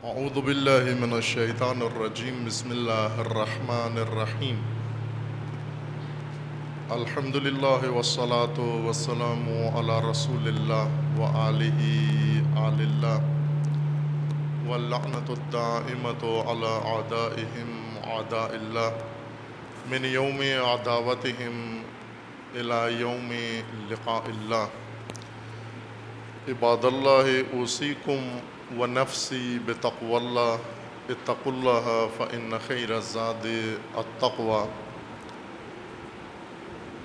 اعوذ باللہ من الشیطان الرجیم بسم اللہ الرحمن الرحیم الحمد للہ والصلاة والسلام علی رسول اللہ وآلہ آل اللہ واللعنۃ الدائمۃ علی اعدائہم اعداء اللہ من یوم عداوتہم الی یوم لقاء اللہ عباد اللہ اوصیکم ونفسی بتقوی اللہ اتقوا اللہ فإن خیر الزاد التقوی۔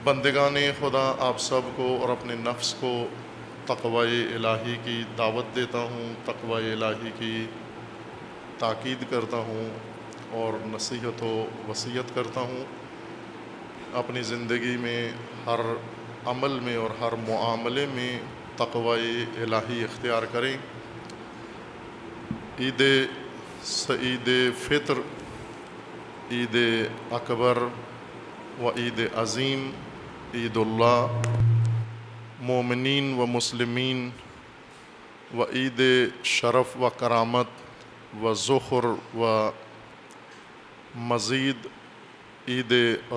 بندگان خدا، آپ سب کو اور اپنے نفس کو تقوی الہی کی دعوت دیتا ہوں، تقوی الہی کی تاکید کرتا ہوں اور نصیحت و وصیت کرتا ہوں۔ اپنی زندگی میں ہر عمل میں اور ہر معاملے میں تقوی الہی اختیار کریں۔ عید سعید فطر، عید اکبر و عید عظیم، عید اللہ، مومنین و مسلمین و عید شرف و کرامت و ذخر و مزید، عید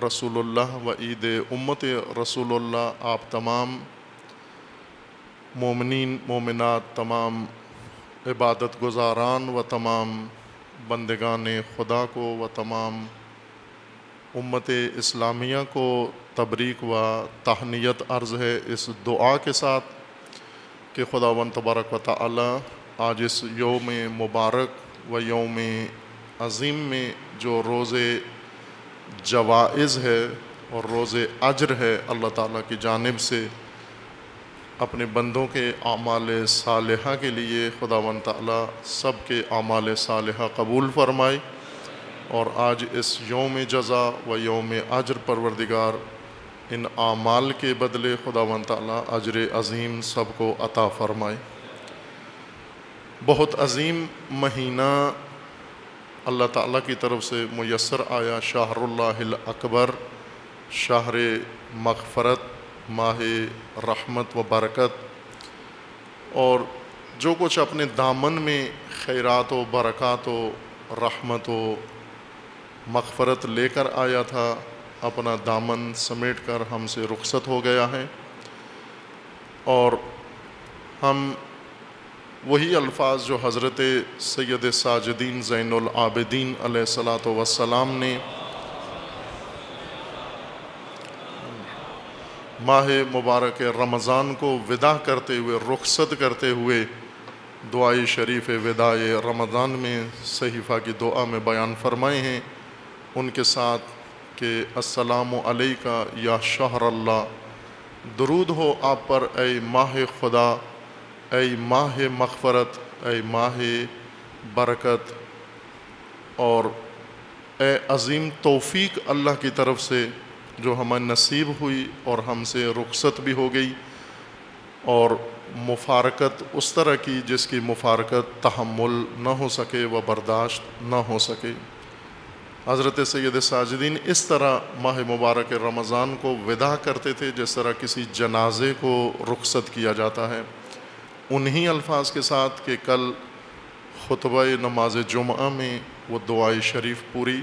رسول اللہ و عید امت رسول اللہ۔ آپ تمام مومنین مومنات، تمام عبادت گزاران و تمام بندگان خدا کو و تمام امت اسلامیہ کو تبریک و تہنیت عرض ہے اس دعا کے ساتھ کہ خداوند تبارک و تعالی آج اس یوم مبارک و یوم عظیم میں جو روز جوائز ہے اور روز اجر ہے، اللہ تعالیٰ کی جانب سے اپنے بندوں کے اعمال صالحہ کے لیے خداوند تعالیٰ سب کے اعمال صالحہ قبول فرمائے، اور آج اس یوم جزا و یوم اجر پروردگار ان اعمال کے بدلے خداوند تعالیٰ اجر عظیم سب کو عطا فرمائے۔ بہت عظیم مہینہ اللہ تعالیٰ کی طرف سے میسر آیا، شہر اللہ الاکبر، شہر مغفرت، ماہ رحمت و برکت، اور جو کچھ اپنے دامن میں خیرات و برکات و رحمت و مغفرت لے کر آیا تھا، اپنا دامن سمیٹ کر ہم سے رخصت ہو گیا ہے، اور ہم وہی الفاظ جو حضرت سید ساجدین زین العابدین علیہ الصلاۃ والسلام نے ماہ مبارک رمضان کو وداع کرتے ہوئے، رخصت کرتے ہوئے دعائے شریف وداع رمضان میں صحیفہ کی دعا میں بیان فرمائے ہیں، ان کے ساتھ کہ السلام علیکہ یا شہر اللہ، درود ہو آپ پر اے ماہ خدا، اے ماہ مغفرت، اے ماہ برکت، اور اے عظیم توفیق اللہ کی طرف سے جو ہمیں نصیب ہوئی اور ہم سے رخصت بھی ہو گئی، اور مفارقت اس طرح کی جس کی مفارقت تحمل نہ ہو سکے و برداشت نہ ہو سکے۔ حضرت سید ساجدین اس طرح ماہ مبارک رمضان کو وداع کرتے تھے جس طرح کسی جنازے کو رخصت کیا جاتا ہے، انہی الفاظ کے ساتھ کہ کل خطبہ نماز جمعہ میں وہ دعائے شریف پوری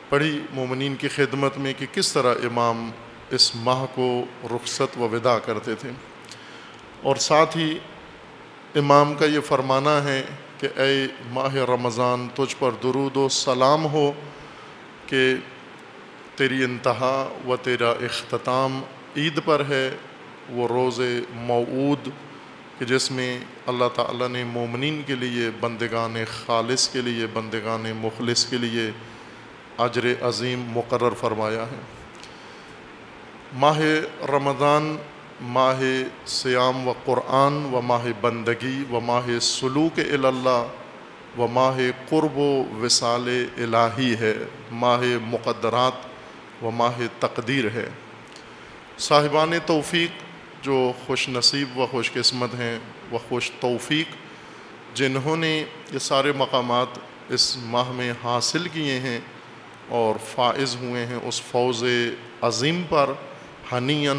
پڑھی مومنین کی خدمت میں کہ کس طرح امام اس ماہ کو رخصت و وداع کرتے تھے، اور ساتھ ہی امام کا یہ فرمانا ہے کہ اے ماہ رمضان، تجھ پر درود و سلام ہو کہ تیری انتہا و تیرا اختتام عید پر ہے، وہ روز موعود کہ جس میں اللہ تعالیٰ نے مومنین کے لیے، بندگان خالص کے لیے، بندگان مخلص کے لیے اجر عظیم مقرر فرمایا ہے۔ ماہ رمضان ماہ صیام و قرآن و ماہ بندگی و ماہ سلوک الی اللہ و ماہ قرب و وصال الہی ہے، ماہ مقدرات و ماہ تقدیر ہے۔ صاحبان توفیق جو خوش نصیب و خوش قسمت ہیں و خوش توفیق، جنہوں نے یہ سارے مقامات اس ماہ میں حاصل کیے ہیں اور فائز ہوئے ہیں اس فوز عظیم پر، ہنیئا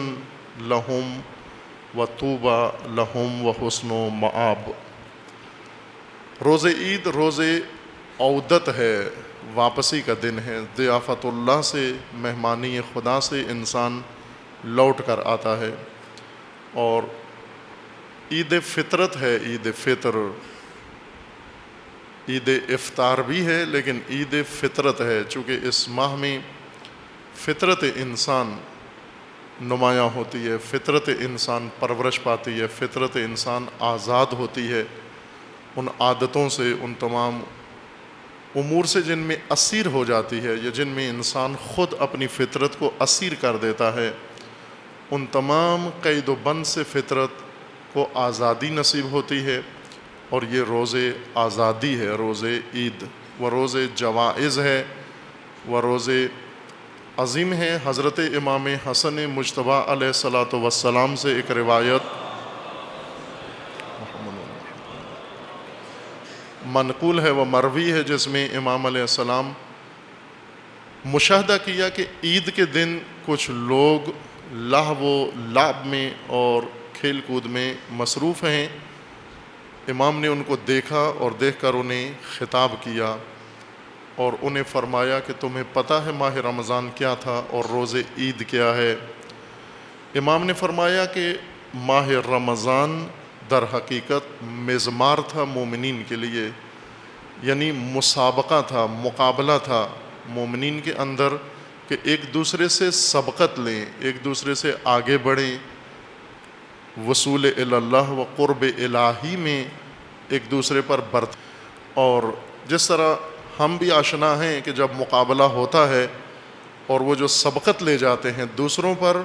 لہم و طوبی لہم و حسن و مآب۔ روز عید روز عودت ہے، واپسی کا دن ہے، ضیافت اللہ سے، مہمانی خدا سے انسان لوٹ کر آتا ہے۔ اور عید فطرت ہے، عید فطر، عید افطار بھی ہے لیکن عید فطرت ہے، چونکہ اس ماہ میں فطرت انسان نمایاں ہوتی ہے، فطرت انسان پرورش پاتی ہے، فطرت انسان آزاد ہوتی ہے ان عادتوں سے، ان تمام امور سے جن میں اسیر ہو جاتی ہے یا جن میں انسان خود اپنی فطرت کو اسیر کر دیتا ہے، ان تمام قید و بند سے فطرت کو آزادی نصیب ہوتی ہے۔ اور یہ روز آزادی ہے، روز عید، وہ روز جوائز ہے، وہ روز عظیم ہے۔ حضرت امام حسن مجتبیٰ علیہ الصلاۃ والسلام سے ایک روایت منقول ہے، وہ مروی ہے، جس میں امام علیہ السلام مشاہدہ کیا کہ عید کے دن کچھ لوگ لہو و لعب میں اور کھیل کود میں مصروف ہیں۔ امام نے ان کو دیکھا اور دیکھ کر انہیں خطاب کیا اور انہیں فرمایا کہ تمہیں پتہ ہے ماہ رمضان کیا تھا اور روز عید کیا ہے؟ امام نے فرمایا کہ ماہ رمضان در حقیقت مزمار تھا مومنین کے لیے، یعنی مسابقہ تھا، مقابلہ تھا مومنین کے اندر کہ ایک دوسرے سے سبقت لیں، ایک دوسرے سے آگے بڑھیں، وصول اللہ و قرب الہی میں ایک دوسرے پر برت۔ اور جس طرح ہم بھی آشنا ہیں کہ جب مقابلہ ہوتا ہے اور وہ جو سبقت لے جاتے ہیں دوسروں پر،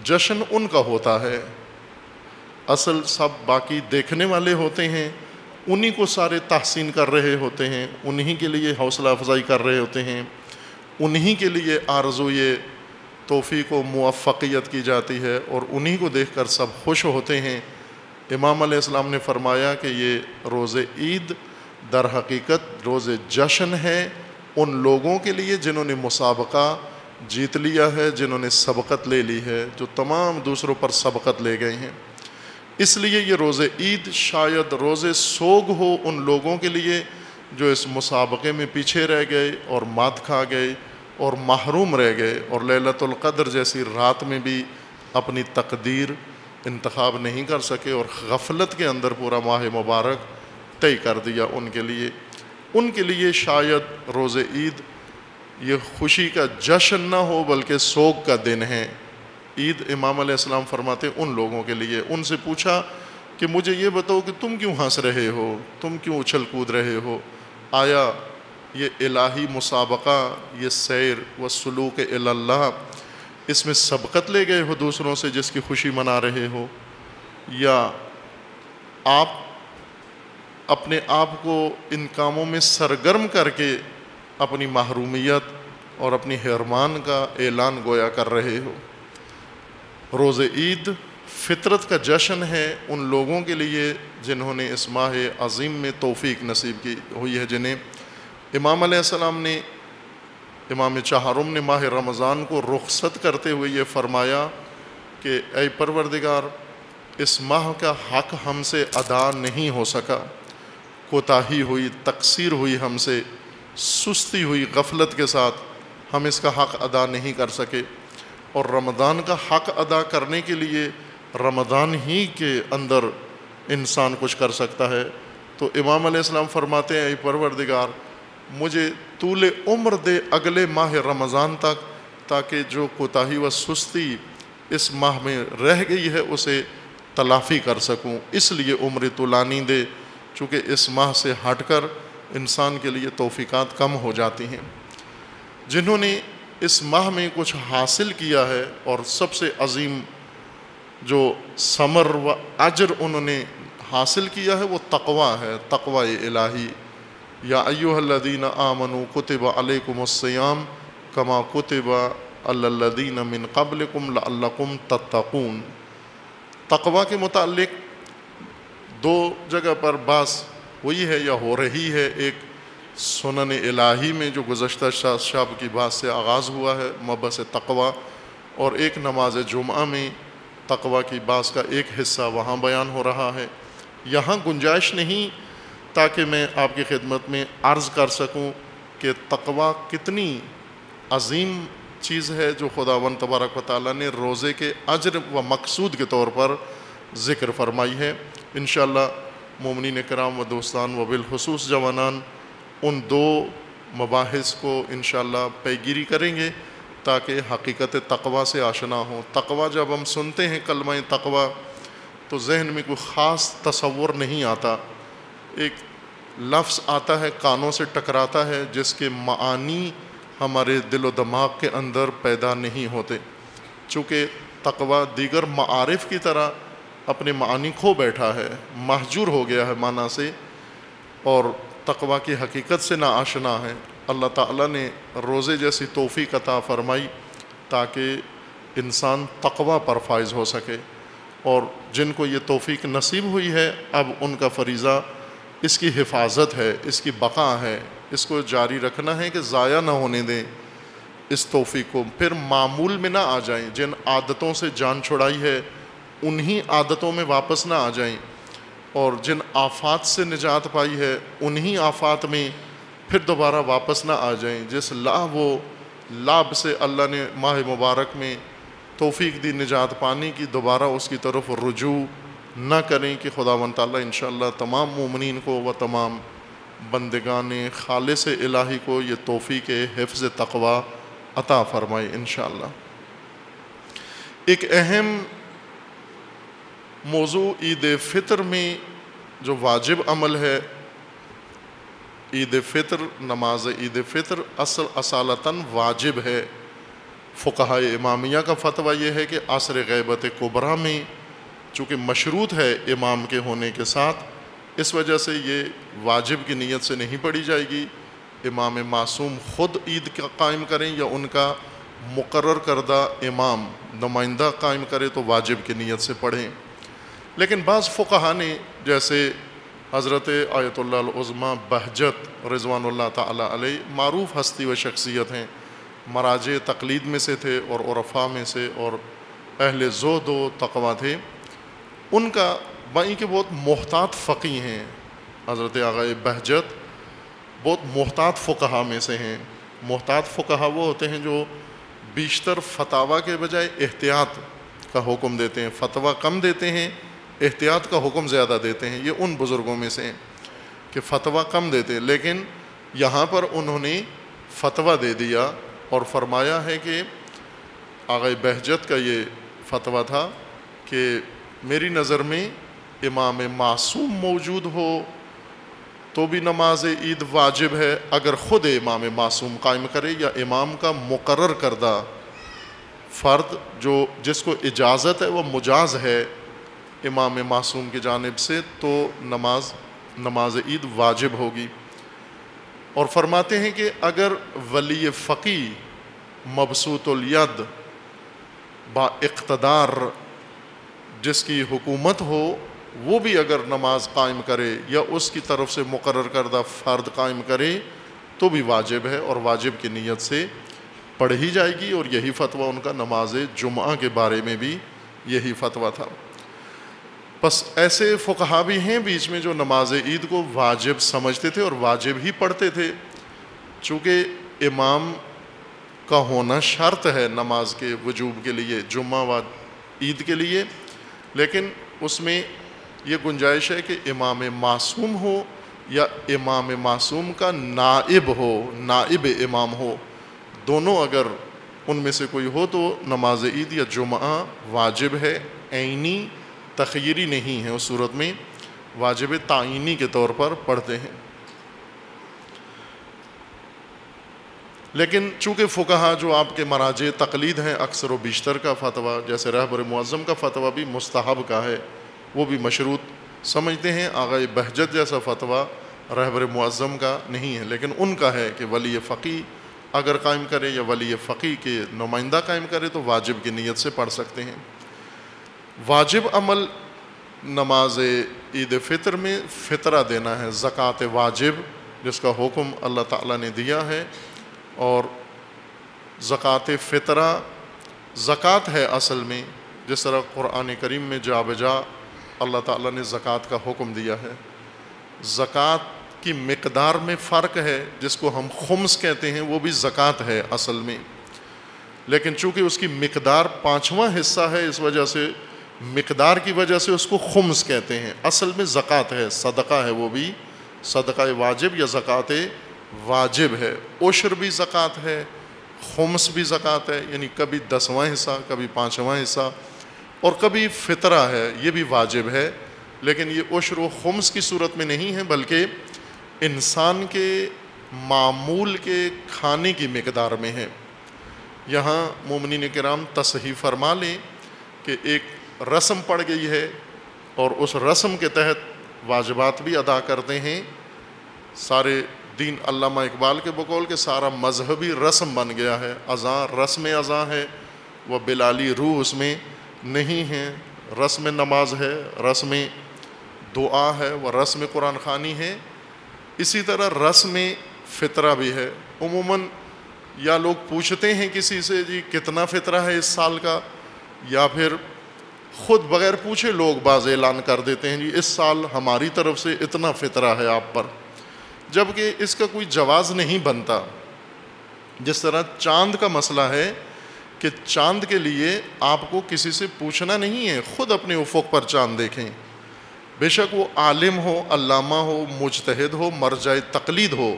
جشن ان کا ہوتا ہے، اصل سب باقی دیکھنے والے ہوتے ہیں، انہی کو سارے تحسین کر رہے ہوتے ہیں، انہی کے لیے حوصلہ افزائی کر رہے ہوتے ہیں، انہی کے لیے آرزوئے توفیق و موفقیت کی جاتی ہے اور انہی کو دیکھ کر سب خوش ہوتے ہیں۔ امام علیہ السلام نے فرمایا کہ یہ روز عید در حقیقت روز جشن ہے ان لوگوں کے لیے جنہوں نے مسابقہ جیت لیا ہے، جنہوں نے سبقت لے لی ہے، جو تمام دوسروں پر سبقت لے گئے ہیں۔ اس لیے یہ روز عید شاید روز سوگ ہو ان لوگوں کے لیے جو اس مسابقے میں پیچھے رہ گئے اور مات کھا گئے اور محروم رہ گئے اور لیلۃ القدر جیسی رات میں بھی اپنی تقدیر انتخاب نہیں کر سکے اور غفلت کے اندر پورا ماہ مبارک طے کر دیا ان کے لیے شاید روز عید یہ خوشی کا جشن نہ ہو بلکہ سوگ کا دن ہے۔ عید امام علیہ السلام فرماتے ان لوگوں کے لیے۔ ان سے پوچھا کہ مجھے یہ بتاؤ کہ تم کیوں ہنس رہے ہو، تم کیوں اچھل کود رہے ہو؟ آیا یہ الہی مسابقہ، یہ سیر و سلوک اللہ، اس میں سبقت لے گئے ہو دوسروں سے جس کی خوشی منا رہے ہو، یا آپ اپنے آپ کو ان کاموں میں سرگرم کر کے اپنی محرومیت اور اپنی حرمان کا اعلان گویا کر رہے ہو؟ روز عید فطرت کا جشن ہے ان لوگوں کے لیے جنہوں نے اس ماہ عظیم میں توفیق نصیب کی ہوئی ہے، جنہیں امام علیہ السلام نے، امام چہارم نے ماہ رمضان کو رخصت کرتے ہوئے یہ فرمایا کہ اے پروردگار، اس ماہ کا حق ہم سے ادا نہیں ہو سکا، کوتاہی ہوئی، تقصیر ہوئی ہم سے، سستی ہوئی، غفلت کے ساتھ ہم اس کا حق ادا نہیں کر سکے، اور رمضان کا حق ادا کرنے کے لیے رمضان ہی کے اندر انسان کچھ کر سکتا ہے۔ تو امام علیہ السلام فرماتے ہیں اے پروردگار، مجھے طول عمر دے اگلے ماہ رمضان تک، تاکہ جو کوتاہی و سستی اس ماہ میں رہ گئی ہے اسے تلافی کر سکوں، اس لیے عمر طولانی دے، چونکہ اس ماہ سے ہٹ کر انسان کے لیے توفیقات کم ہو جاتی ہیں۔ جنہوں نے اس ماہ میں کچھ حاصل کیا ہے اور سب سے عظیم جو ثمر و اجر انہوں نے حاصل کیا ہے وہ تقویٰ ہے، تقویٰ الہی۔ یا ایھا الذین آمنوا کتب علیکم الصیام کما کتب علی الذین من قبلکم لعلکم تتقون۔ تقویٰ کے متعلق دو جگہ پر بحث ہوئی ہے یا ہو رہی ہے، ایک سنن الہی میں جو گزشتہ شب کی بات سے آغاز ہوا ہے مبحث تقویٰ، اور ایک نماز جمعہ میں تقویٰ کی بات کا ایک حصہ وہاں بیان ہو رہا ہے۔ یہاں گنجائش نہیں تاکہ میں آپ کی خدمت میں عرض کر سکوں کہ تقوی کتنی عظیم چیز ہے جو خداوند تبارک و تعالیٰ نے روزے کے اجر و مقصود کے طور پر ذکر فرمائی ہے۔ انشاءاللہ مومنین کرام و دوستان و بالخصوص جوانان ان دو مباحث کو انشاءاللہ پیگیری کریں گے تاکہ حقیقت تقوی سے آشنا ہوں۔ تقوی جب ہم سنتے ہیں کلمہ تقوی تو ذہن میں کوئی خاص تصور نہیں آتا، ایک لفظ آتا ہے کانوں سے ٹکراتا ہے جس کے معانی ہمارے دل و دماغ کے اندر پیدا نہیں ہوتے، چونکہ تقوی دیگر معارف کی طرح اپنے معانی کھو بیٹھا ہے، مہجور ہو گیا ہے معنی سے، اور تقوی کی حقیقت سے ناآشنا ہے۔ اللہ تعالیٰ نے روزے جیسی توفیق عطا فرمائی تاکہ انسان تقوی پر فائز ہو سکے، اور جن کو یہ توفیق نصیب ہوئی ہے اب ان کا فریضہ اس کی حفاظت ہے، اس کی بقا ہے، اس کو جاری رکھنا ہے کہ ضائع نہ ہونے دیں اس توفیق کو، پھر معمول میں نہ آ جائیں، جن عادتوں سے جان چھڑائی ہے انہی عادتوں میں واپس نہ آ جائیں، اور جن آفات سے نجات پائی ہے انہی آفات میں پھر دوبارہ واپس نہ آ جائیں، جس لعب سے اللہ نے ماہ مبارک میں توفیق دی نجات پانے کی، دوبارہ اس کی طرف رجوع نہ کریں کہ خداوند تعالیٰ انشاءاللہ تمام مومنین کو و تمام بندگان خالص الہی کو یہ توفیق حفظ تقوی عطا فرمائے انشاءاللہ۔ ایک اہم موضوع عید فطر میں جو واجب عمل ہے، عید فطر، نماز عید فطر اصالتاً واجب ہے۔ فقہاء امامیہ کا فتویٰ یہ ہے کہ عصر غیبت کبریٰ میں چونکہ مشروط ہے امام کے ہونے کے ساتھ، اس وجہ سے یہ واجب کی نیت سے نہیں پڑھی جائے گی، امام معصوم خود عید کا قائم کریں یا ان کا مقرر کردہ امام نمائندہ قائم کرے تو واجب کی نیت سے پڑھیں۔ لیکن بعض فقہاء نے، جیسے حضرت آیت اللہ العظمیٰ بہجت رضوان اللہ تعالی علیہ، معروف ہستی و شخصیت ہیں، مراجع تقلید میں سے تھے اور عرفاء میں سے اور اہل زہد و تقویٰ تھے، ان کا بائیں کہ بہت محتاط فقیہ ہیں، حضرت آغائے بہجت بہت محتاط فقہاء میں سے ہیں۔ محتاط فقہاء وہ ہوتے ہیں جو بیشتر فتاویٰ کے بجائے احتیاط کا حکم دیتے ہیں، فتویٰ کم دیتے ہیں، احتیاط کا حکم زیادہ دیتے ہیں۔ یہ ان بزرگوں میں سے ہیں کہ فتویٰ کم دیتے ہیں، لیکن یہاں پر انہوں نے فتویٰ دے دیا اور فرمایا ہے کہ آغائے بہجت کا یہ فتویٰ تھا کہ میری نظر میں امام معصوم موجود ہو تو بھی نماز عید واجب ہے اگر خود امام معصوم قائم کرے، یا امام کا مقرر کردہ فرد جو جس کو اجازت ہے وہ مجاز ہے امام معصوم کی جانب سے، تو نماز عید واجب ہوگی۔ اور فرماتے ہیں کہ اگر ولی فقی مبسوط الید با اقتدار جس کی حکومت ہو وہ بھی اگر نماز قائم کرے یا اس کی طرف سے مقرر کردہ فرد قائم کرے تو بھی واجب ہے، اور واجب کی نیت سے پڑھی جائے گی، اور یہی فتویٰ ان کا نماز جمعہ کے بارے میں بھی یہی فتویٰ تھا۔ بس ایسے فقہا بھی ہیں بیچ میں جو نماز عید کو واجب سمجھتے تھے اور واجب ہی پڑھتے تھے، چونکہ امام کا ہونا شرط ہے نماز کے وجوب کے لیے، جمعہ و عید کے لیے، لیکن اس میں یہ گنجائش ہے کہ امام معصوم ہو یا امام معصوم کا نائب ہو، نائب امام ہو، دونوں اگر ان میں سے کوئی ہو تو نماز عید یا جمعہ واجب ہے، عینی تخیری نہیں ہے، اس صورت میں واجب تعینی کے طور پر پڑھتے ہیں۔ لیکن چونکہ فقہا جو آپ کے مراجع تقلید ہیں، اکثر و بیشتر کا فتویٰ جیسے رہبر معظم کا فتویٰ بھی مستحب کا ہے، وہ بھی مشروط سمجھتے ہیں، آغائے بہجت جیسا فتویٰ رہبر معظم کا نہیں ہے، لیکن ان کا ہے کہ ولی فقی اگر قائم کرے یا ولی فقی کے نمائندہ قائم کرے تو واجب کی نیت سے پڑھ سکتے ہیں۔ واجب عمل نماز عید فطر میں فطرہ دینا ہے، زکوٰۃ واجب جس کا حکم اللہ تعالیٰ نے دیا ہے، اور زکوٰۃ فطرہ زکوٰۃ ہے اصل میں، جس طرح قرآن کریم میں جا بجا اللہ تعالیٰ نے زکوٰۃ کا حکم دیا ہے، زکوٰۃ کی مقدار میں فرق ہے، جس کو ہم خمس کہتے ہیں وہ بھی زکوٰۃ ہے اصل میں، لیکن چونکہ اس کی مقدار 5واں حصہ ہے اس وجہ سے مقدار کی وجہ سے اس کو خمس کہتے ہیں، اصل میں زکوٰۃ ہے، صدقہ ہے، وہ بھی صدقہ واجب یا زکوٰۃ واجب ہے۔ عشر بھی زکوٰۃ ہے، خمس بھی زکوٰۃ ہے، یعنی کبھی 10واں حصہ، کبھی 5واں حصہ، اور کبھی فطرہ ہے، یہ بھی واجب ہے، لیکن یہ عشر و خمس کی صورت میں نہیں ہے، بلکہ انسان کے معمول کے کھانے کی مقدار میں ہے۔ یہاں مومنین کرام تصحیح فرما لیں کہ ایک رسم پڑ گئی ہے اور اس رسم کے تحت واجبات بھی ادا کرتے ہیں۔ سارے دین علامہ اقبال کے بقول کے سارا مذہبی رسم بن گیا ہے، اذاں رسم اذاں ہے، وہ بلالی روح اس میں نہیں ہے، رسم نماز ہے، رسم دعا ہے، وہ رسم قرآن خوانی ہے، اسی طرح رسم فطرہ بھی ہے۔ عموماً یا لوگ پوچھتے ہیں کسی سے جی کتنا فطرہ ہے اس سال کا، یا پھر خود بغیر پوچھے لوگ بعض اعلان کر دیتے ہیں جی اس سال ہماری طرف سے اتنا فطرہ ہے آپ پر، جبکہ اس کا کوئی جواز نہیں بنتا۔ جس طرح چاند کا مسئلہ ہے کہ چاند کے لیے آپ کو کسی سے پوچھنا نہیں ہے، خود اپنے افق پر چاند دیکھیں، بے شک وہ عالم ہو، علامہ ہو، مجتہد ہو، مرجع تقلید ہو،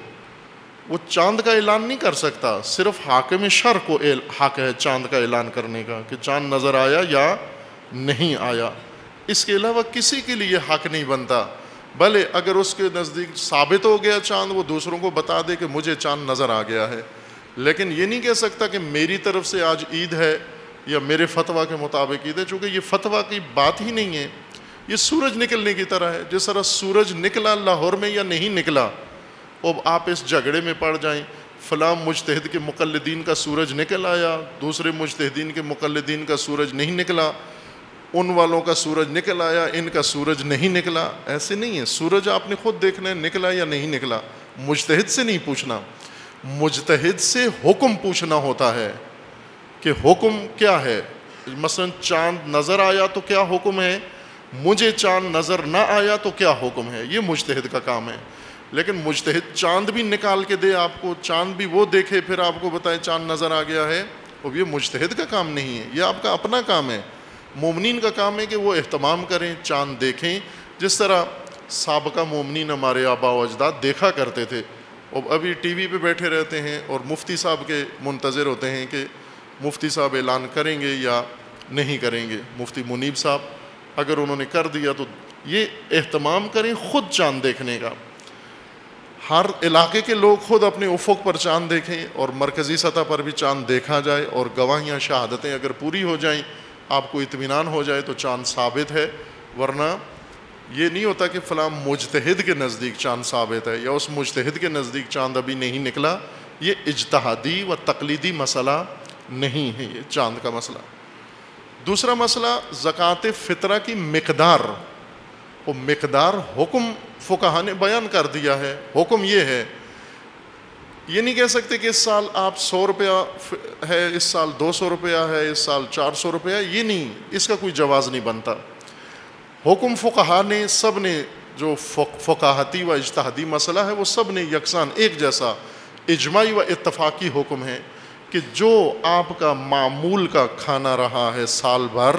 وہ چاند کا اعلان نہیں کر سکتا، صرف حاکم شرع کو حق ہے چاند کا اعلان کرنے کا کہ چاند نظر آیا یا نہیں آیا، اس کے علاوہ کسی کے لیے حق نہیں بنتا۔ بھلے اگر اس کے نزدیک ثابت ہو گیا چاند، وہ دوسروں کو بتا دے کہ مجھے چاند نظر آ گیا ہے، لیکن یہ نہیں کہہ سکتا کہ میری طرف سے آج عید ہے یا میرے فتویٰ کے مطابق عید ہے، چونکہ یہ فتویٰ کی بات ہی نہیں ہے، یہ سورج نکلنے کی طرح ہے۔ جس طرح سورج نکلا لاہور میں یا نہیں نکلا، اب آپ اس جھگڑے میں پڑ جائیں فلاں مجتہد کے مقلدین کا سورج نکل آیا، دوسرے مجتہدین کے مقلدین کا سورج نہیں نکلا، ان والوں کا سورج نکل آیا، ان کا سورج نہیں نکلا، ایسے نہیں ہے۔ سورج آپ نے خود دیکھنا ہے نکلا یا نہیں نکلا، مجتہد سے نہیں پوچھنا، مجتہد سے حکم پوچھنا ہوتا ہے کہ حکم کیا ہے۔ مثلا چاند نظر آیا تو کیا حکم ہے، مجھے چاند نظر نہ آیا تو کیا حکم ہے، یہ مجتہد کا کام ہے۔ لیکن مجتہد چاند بھی نکال کے دے آپ کو، چاند بھی وہ دیکھے پھر آپ کو بتائے چاند نظر آ گیا ہے، اب یہ مجتہد کا کام نہیں ہے، یہ آپ کا اپنا کام ہے۔ مومنین کا کام ہے کہ وہ اہتمام کریں، چاند دیکھیں، جس طرح سابقہ مومنین ہمارے آباء و اجداد دیکھا کرتے تھے۔ اب ابھی ٹی وی پہ بیٹھے رہتے ہیں اور مفتی صاحب کے منتظر ہوتے ہیں کہ مفتی صاحب اعلان کریں گے یا نہیں کریں گے۔ مفتی منیب صاحب اگر انہوں نے کر دیا تو یہ اہتمام کریں خود چاند دیکھنے کا، ہر علاقے کے لوگ خود اپنے افق پر چاند دیکھیں اور مرکزی سطح پر بھی چاند دیکھا جائے، اور گواہیاں شہادتیں اگر پوری ہو جائیں، آپ کو اطمینان ہو جائے تو چاند ثابت ہے۔ ورنہ یہ نہیں ہوتا کہ فلاں مجتہد کے نزدیک چاند ثابت ہے یا اس مجتہد کے نزدیک چاند ابھی نہیں نکلا، یہ اجتہادی و تقلیدی مسئلہ نہیں ہے، یہ چاند کا مسئلہ۔ دوسرا مسئلہ زکوٰۃ فطرہ کی مقدار، وہ مقدار حکم فقہا نے بیان کر دیا ہے۔ حکم یہ ہے، یہ نہیں کہہ سکتے کہ اس سال آپ 100 روپیہ ہے، اس سال 200 روپیہ ہے، اس سال 400 روپیہ، یہ نہیں، اس کا کوئی جواز نہیں بنتا۔ حکم فقہا نے سب نے جو فقاہتی و اجتہادی مسئلہ ہے وہ سب نے یکساں ایک جیسا اجماعی و اتفاقی حکم ہے کہ جو آپ کا معمول کا کھانا رہا ہے سال بھر،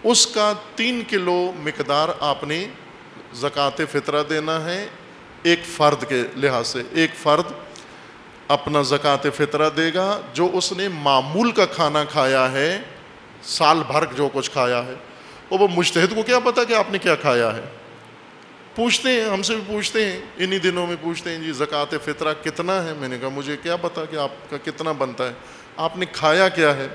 اس کا 3 کلو مقدار آپ نے زکوٰۃ فطرہ دینا ہے ایک فرد کے لحاظ سے۔ ایک فرد اپنا زکوٰۃ فطرہ دے گا جو اس نے معمول کا کھانا کھایا ہے، سال بھر جو کچھ کھایا ہے۔ اور وہ مجتہد کو کیا پتا کہ آپ نے کیا کھایا ہے، پوچھتے ہیں، ہم سے بھی پوچھتے ہیں، انہی دنوں میں پوچھتے ہیں جی زکوٰۃ فطرہ کتنا ہے، میں نے کہا مجھے کیا پتا کہ آپ کا کتنا بنتا ہے، آپ نے کھایا کیا ہے۔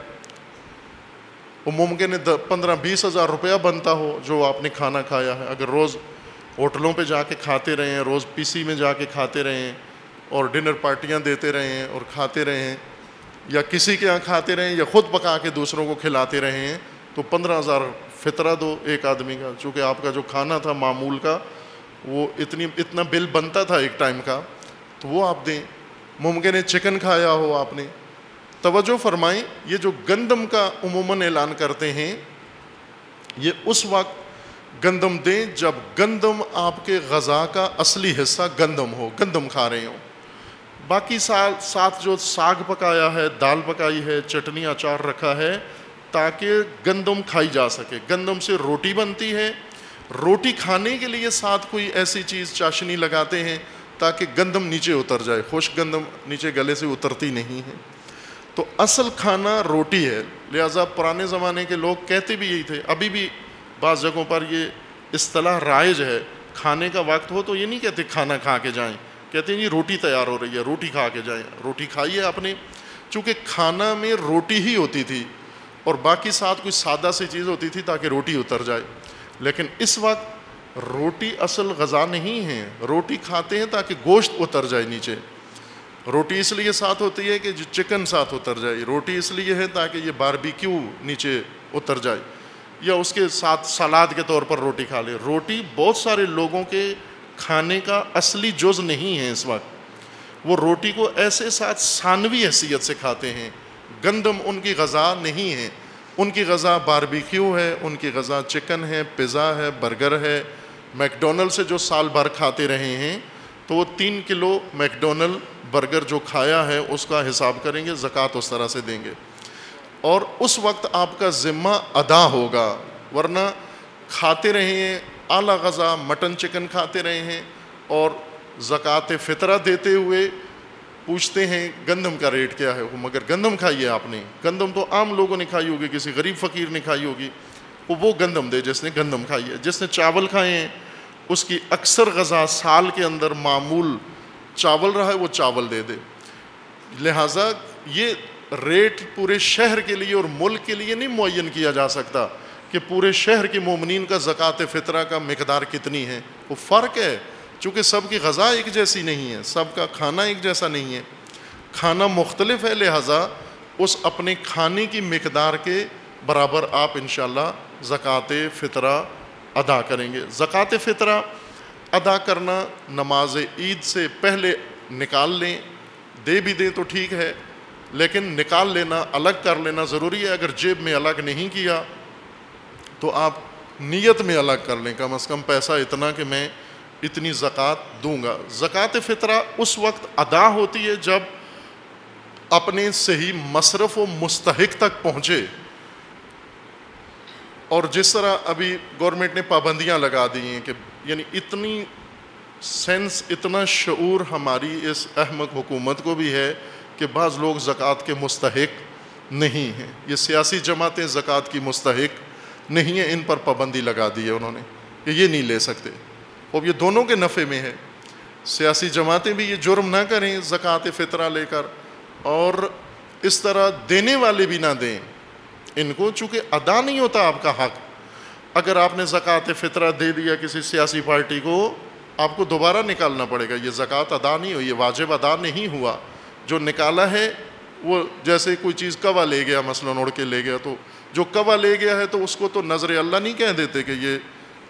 وہ ممکن ہے 15-20 ہزار روپیہ بنتا ہو جو آپ نے کھانا کھایا ہے۔ اگر روز ہوٹلوں پہ جا کے کھاتے رہے ہیں، روز پی سی میں جا کے کھاتے رہے ہیں اور ڈنر پارٹیاں دیتے رہے ہیں اور کھاتے رہے ہیں، یا کسی کے یہاں کھاتے رہے ہیں یا خود پکا کے دوسروں کو کھلاتے رہے ہیں، تو 15,000 فطرہ دو ایک آدمی کا، چونکہ آپ کا جو کھانا تھا معمول کا وہ اتنا بل بنتا تھا ایک ٹائم کا، تو وہ آپ دیں۔ ممکن ہے چکن کھایا ہو آپ نے۔ توجہ فرمائیں، یہ جو گندم کا عموماً اعلان کرتے ہیں، یہ اس وقت گندم دیں جب گندم آپ کے غذا کا اصلی حصہ گندم ہو، گندم کھا رہے ہوں. باقی ساتھ جو ساگ پکایا ہے، دال پکائی ہے، چٹنی اچار رکھا ہے تاکہ گندم کھائی جا سکے. گندم سے روٹی بنتی ہے، روٹی کھانے کے لیے ساتھ کوئی ایسی چیز چاشنی لگاتے ہیں تاکہ گندم نیچے اتر جائے. خشک گندم نیچے گلے سے اترتی نہیں ہے. تو اصل کھانا روٹی ہے. لہٰذا پرانے زمانے کے لوگ کہتے بھی یہی تھے. ابھی بھی بعض جگہوں پر یہ اصطلاح رائج ہے. کھانے کا وقت ہو تو یہ نہیں کہتے کھانا کھا کے جائیں، کہتے ہیں جی روٹی تیار ہو رہی ہے، روٹی کھا کے جائیں. روٹی کھائیے آپ نے، چونکہ کھانا میں روٹی ہی ہوتی تھی اور باقی ساتھ کوئی سادہ سی چیز ہوتی تھی تاکہ روٹی اتر جائے. لیکن اس وقت روٹی اصل غذا نہیں ہے. روٹی کھاتے ہیں تاکہ گوشت اتر جائے نیچے. روٹی اس لیے ساتھ ہوتی ہے کہ جو چکن ساتھ اتر جائے. روٹی اس لیے ہے تاکہ یہ باربیکیو نیچے اتر جائے، یا اس کے ساتھ سلاد کے طور پر روٹی کھا لے. روٹی بہت سارے لوگوں کے کھانے کا اصلی جز نہیں ہے اس وقت. وہ روٹی کو ایسے ساتھ ثانوی حیثیت سے کھاتے ہیں. گندم ان کی غذا نہیں ہے. ان کی غذا باربیکیو ہے، ان کی غذا چکن ہے، پیزا ہے، برگر ہے. میک ڈونلڈ سے جو سال بھر کھاتے رہے ہیں تو وہ 3 کلو میک ڈونلڈ برگر جو کھایا ہے اس کا حساب کریں گے، زکوٰۃ اس طرح سے دیں گے اور اس وقت آپ کا ذمہ ادا ہوگا. ورنہ کھاتے رہے ہیں اعلیٰ غذا، مٹن چکن کھاتے رہے ہیں اور زکوٰۃ فطرہ دیتے ہوئے پوچھتے ہیں گندم کا ریٹ کیا ہے. مگر گندم کھائی ہے آپ نے. گندم تو عام لوگوں نے کھائی ہوگی، کسی غریب فقیر نے کھائی ہوگی. وہ گندم دے جس نے گندم کھائی ہے. جس نے چاول کھائے ہیں اس کی اکثر غذا سال کے اندر معمول چاول رہا ہے، وہ چاول دے دے. لہٰذا یہ ریٹ پورے شہر کے لیے اور ملک کے لیے نہیں معین کیا جا سکتا کہ پورے شہر کے مومنین کا زکوٰۃ فطرہ کا مقدار کتنی ہے. وہ فرق ہے، چونکہ سب کی غذا ایک جیسی نہیں ہے، سب کا کھانا ایک جیسا نہیں ہے، کھانا مختلف ہے. لہٰذا اس اپنے کھانے کی مقدار کے برابر آپ انشاءاللہ زکوٰۃ فطرہ ادا کریں گے. زکوٰۃ فطرہ ادا کرنا نماز عید سے پہلے نکال لیں. دے بھی دیں تو ٹھیک ہے، لیکن نکال لینا، الگ کر لینا ضروری ہے. اگر جیب میں الگ نہیں کیا تو آپ نیت میں الگ کر لیں، کم از کم پیسہ اتنا کہ میں اتنی زکوٰۃ دوں گا. زکوٰۃ فطرہ اس وقت ادا ہوتی ہے جب اپنے صحیح مصرف و مستحق تک پہنچے. اور جس طرح ابھی گورنمنٹ نے پابندیاں لگا دی ہیں کہ یعنی اتنی سینس، اتنا شعور ہماری اس احمق حکومت کو بھی ہے کہ بعض لوگ زکوٰۃ کے مستحق نہیں ہیں. یہ سیاسی جماعتیں زکوٰۃ کی مستحق نہیں ہیں، ان پر پابندی لگا دی ہے انہوں نے کہ یہ نہیں لے سکتے. اور یہ دونوں کے نفع میں ہے. سیاسی جماعتیں بھی یہ جرم نہ کریں زکوٰۃ فطرہ لے کر، اور اس طرح دینے والے بھی نہ دیں ان کو، چونکہ ادا نہیں ہوتا آپ کا حق. اگر آپ نے زکوٰۃ فطرہ دے دیا کسی سیاسی پارٹی کو، آپ کو دوبارہ نکالنا پڑے گا. یہ زکوٰۃ ادا نہیں ہوئی، یہ واجب ادا نہیں ہوا. جو نکالا ہے وہ جیسے کوئی چیز کوا لے گیا، مثلاً اڑ کے لے گیا، تو جو کوا لے گیا ہے تو اس کو تو نظر اللہ نہیں کہہ دیتے کہ یہ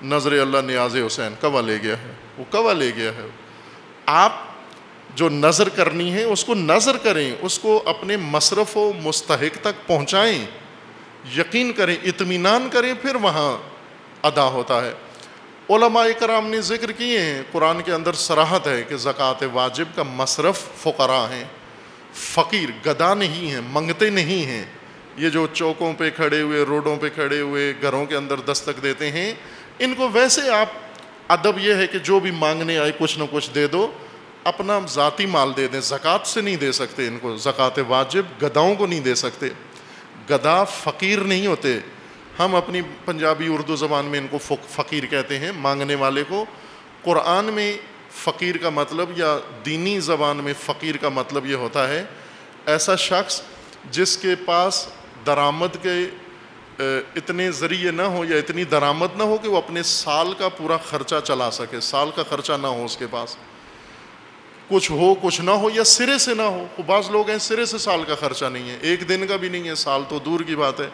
نظر اللہ نیاز حسین کوا لے گیا ہے. وہ کوا لے گیا ہے. آپ جو نظر کرنی ہے اس کو نظر کریں، اس کو اپنے مصرف و مستحق تک پہنچائیں، یقین کریں، اطمینان کریں، پھر وہاں ادا ہوتا ہے. علماء کرام نے ذکر کیے ہیں، قرآن کے اندر صراحت ہے کہ زکوٰۃ واجب کا مصرف فقراء ہیں، فقیر، گدا نہیں ہیں، منگتے نہیں ہیں. یہ جو چوکوں پہ کھڑے ہوئے، روڈوں پہ کھڑے ہوئے، گھروں کے اندر دستک دیتے ہیں، ان کو ویسے آپ ادب یہ ہے کہ جو بھی مانگنے آئے کچھ نہ کچھ دے دو، اپنا ذاتی مال دے دیں. زکوٰۃ سے نہیں دے سکتے ان کو. زکوٰۃ واجب گداؤں کو نہیں دے سکتے. گدا فقیر نہیں ہوتے. ہم اپنی پنجابی اردو زبان میں ان کو فقیر کہتے ہیں، مانگنے والے کو. قرآن میں فقیر کا مطلب، یا دینی زبان میں فقیر کا مطلب یہ ہوتا ہے ایسا شخص جس کے پاس درآمد کے اتنے ذریعے نہ ہو یا اتنی درآمد نہ ہو کہ وہ اپنے سال کا پورا خرچہ چلا سکے. سال کا خرچہ نہ ہو اس کے پاس، کچھ ہو کچھ نہ ہو، یا سرے سے نہ ہو. بعض لوگ ہیں سرے سے سال کا خرچہ نہیں ہے، ایک دن کا بھی نہیں ہے، سال تو دور کی بات ہے.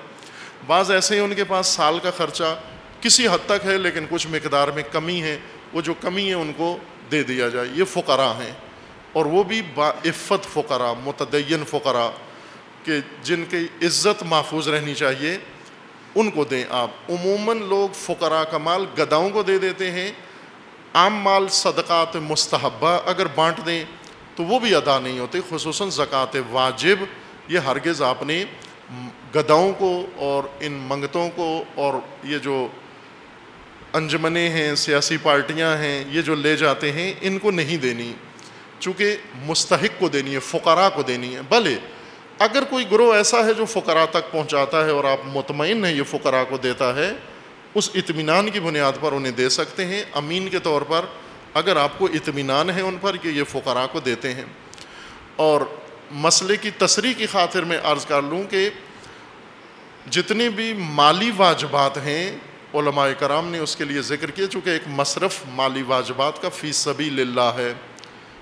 بعض ایسے ہیں ان کے پاس سال کا خرچہ کسی حد تک ہے لیکن کچھ مقدار میں کمی ہے، وہ جو کمی ہے ان کو دے دیا جائے. یہ فقراء ہیں، اور وہ بھی باعفت فقراء، متدین فقراء، کہ جن کی عزت محفوظ رہنی چاہیے. ان کو دیں آپ۔ عموماً لوگ فقراء کا مال گداؤں کو دے دیتے ہیں، عام مال صدقات مستحبہ اگر بانٹ دیں تو وہ بھی ادا نہیں ہوتے، خصوصاً زکوٰۃ واجب یہ ہرگز آپ نے گداؤں کو اور ان منگتوں کو اور یہ جو انجمنیں ہیں، سیاسی پارٹیاں ہیں، یہ جو لے جاتے ہیں ان کو نہیں دینی، چونکہ مستحق کو دینی ہے، فقراء کو دینی ہے۔ بھلے اگر کوئی گروہ ایسا ہے جو فقراء تک پہنچاتا ہے اور آپ مطمئن ہیں یہ فقراء کو دیتا ہے، اس اطمینان کی بنیاد پر انہیں دے سکتے ہیں، امین کے طور پر، اگر آپ کو اطمینان ہے ان پر کہ یہ فقراء کو دیتے ہیں۔ اور مسئلے کی تصریح کی خاطر میں عرض کر لوں کہ جتنے بھی مالی واجبات ہیں علماء کرام نے اس کے لیے ذکر کیا، چونکہ ایک مصرف مالی واجبات کا فی سبیل اللہ ہے،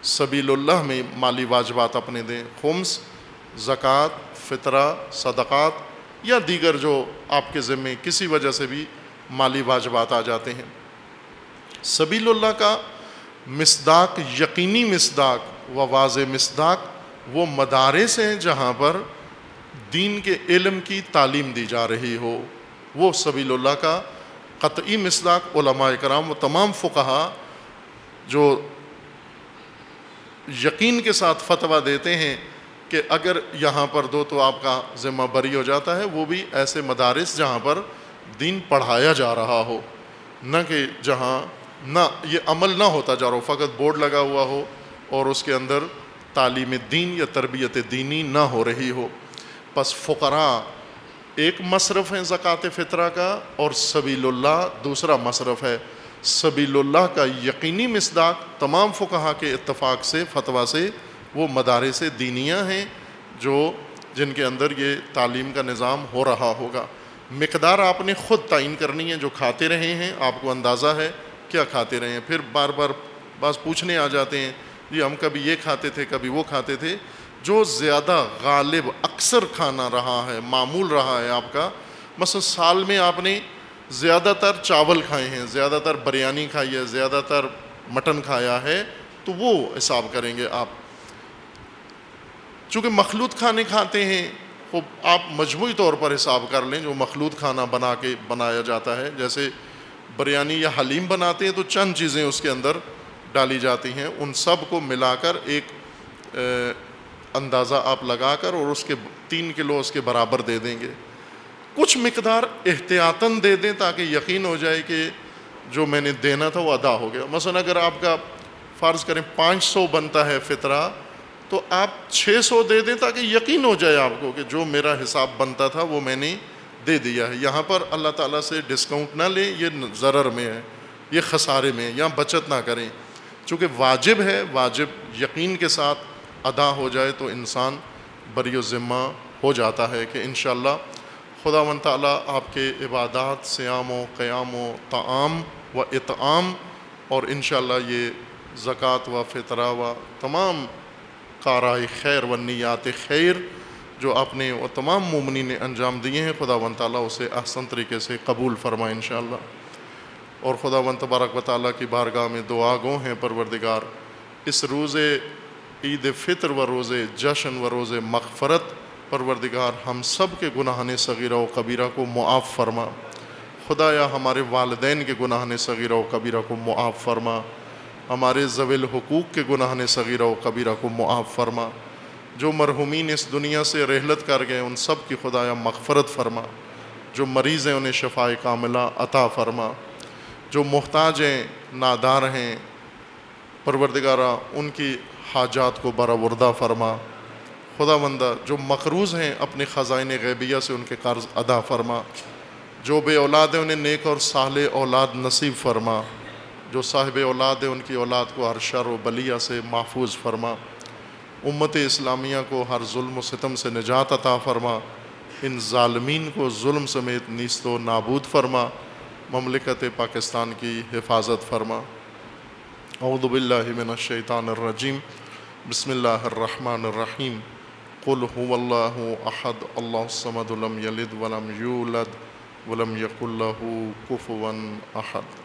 سبیل اللہ میں مالی واجبات اپنے دیں، خمس، زکوٰۃ، فطرہ، صدقات یا دیگر جو آپ کے ذمے کسی وجہ سے بھی مالی واجبات آ جاتے ہیں۔ سبیل اللہ کا مصداق، یقینی مصداق و واضح مصداق وہ مدارس ہیں جہاں پر دین کے علم کی تعلیم دی جا رہی ہو، وہ سبیل اللہ کا قطعی مصداق۔ علماء کرام و تمام فقہا جو یقین کے ساتھ فتویٰ دیتے ہیں کہ اگر یہاں پر دو تو آپ کا ذمہ بری ہو جاتا ہے، وہ بھی ایسے مدارس جہاں پر دین پڑھایا جا رہا ہو، نہ کہ جہاں نہ یہ عمل نہ ہوتا جا رہا ہو، فقط بورڈ لگا ہوا ہو اور اس کے اندر تعلیم دین یا تربیت دینی نہ ہو رہی ہو۔ پس فقراء ایک مصرف ہے زکوٰۃ فطرہ کا، اور سبیل اللہ دوسرا مصرف ہے۔ سبیل اللہ کا یقینی مصداق تمام فقہا کے اتفاق سے، فتویٰ سے، وہ مدارس دینیہ ہیں جن کے اندر یہ تعلیم کا نظام ہو رہا ہوگا۔ مقدار آپ نے خود تعین کرنی ہے، جو کھاتے رہے ہیں آپ کو اندازہ ہے کیا کھاتے رہے ہیں۔ پھر بار بار بعض پوچھنے آ جاتے ہیں جی ہم کبھی یہ کھاتے تھے کبھی وہ کھاتے تھے، جو زیادہ غالب اکثر کھانا رہا ہے، معمول رہا ہے آپ کا، مثلا سال میں آپ نے زیادہ تر چاول کھائے ہیں، زیادہ تر بریانی کھائی ہے، زیادہ تر مٹن کھایا ہے، تو وہ حساب کریں گے آپ۔ چونکہ مخلوط کھانے کھاتے ہیں، خوب آپ مجموعی طور پر حساب کر لیں، جو مخلوط کھانا بنایا جاتا ہے، جیسے بریانی یا حلیم بناتے ہیں تو چند چیزیں اس کے اندر ڈالی جاتی ہیں، ان سب کو ملا کر ایک اندازہ آپ لگا کر اور اس کے 3 کلو اس کے برابر دے دیں گے۔ کچھ مقدار احتیاطاً دے دیں تاکہ یقین ہو جائے کہ جو میں نے دینا تھا وہ ادا ہو گیا۔ مثلا اگر آپ کا فرض کریں 500 بنتا ہے فطرہ، تو آپ 600 دے دیں تاکہ یقین ہو جائے آپ کو کہ جو میرا حساب بنتا تھا وہ میں نے دے دیا ہے۔ یہاں پر اللہ تعالیٰ سے ڈسکاؤنٹ نہ لیں، یہ ضرر میں ہے، یہ خسارے میں ہے، یہاں بچت نہ کریں۔ چونکہ واجب ہے، واجب یقین کے ساتھ ادا ہو جائے تو انسان بری و ذمہ ہو جاتا ہے کہ انشاءاللہ خداوند تعالیٰ آپ کے عبادات، صیام و قیام و طعام و اطعام اور انشاءاللہ یہ زکوٰۃ و فطرہ و تمام کارائے خیر و نیات خیر جو آپ نے وہ تمام مومنین نے انجام دیے ہیں، خداوند تعالیٰ اسے احسن طریقے سے قبول فرمائے انشاءاللہ۔ اور خداوند تبارک و تعالیٰ کی بارگاہ میں دعا گو ہیں پروردگار، اس روز عید فطر و روز جشن و روز مغفرت پروردگار ہم سب کے گناہان صغیرہ و کبیرہ کو معاف فرما۔ خدایا ہمارے والدین کے گناہان صغیرہ و کبیرہ کو معاف فرما، ہمارے ذوی الحقوق کے گناہان صغیرہ و کبیرہ کو معاف فرما، جو مرحومین اس دنیا سے رحلت کر گئے ان سب کی خدایا مغفرت فرما، جو مریض ہیں انہیں شفائے کاملہ عطا فرما، جو محتاج ہیں، نادار ہیں، پروردگارہ ان کی حاجات کو برآوردہ فرما۔ خداوندہ جو مقروض ہیں اپنے خزائن غیبیہ سے ان کے قرض ادا فرما، جو بے اولاد ہیں انہیں نیک اور صالح اولاد نصیب فرما، جو صاحب اولاد ہیں ان کی اولاد کو ہر شر و بلیہ سے محفوظ فرما، امت اسلامیہ کو ہر ظلم و ستم سے نجات عطا فرما، ان ظالمین کو ظلم سمیت نیست و نابود فرما، مملکت پاکستان کی حفاظت فرما۔ اعوذ باللہ من الشیطان الرجیم، بسم اللہ الرحمن الرحیم، قل هو اللہ احد اللہ الصمد لم یلد ولم یولد ولم یکن لہ کفوا احد۔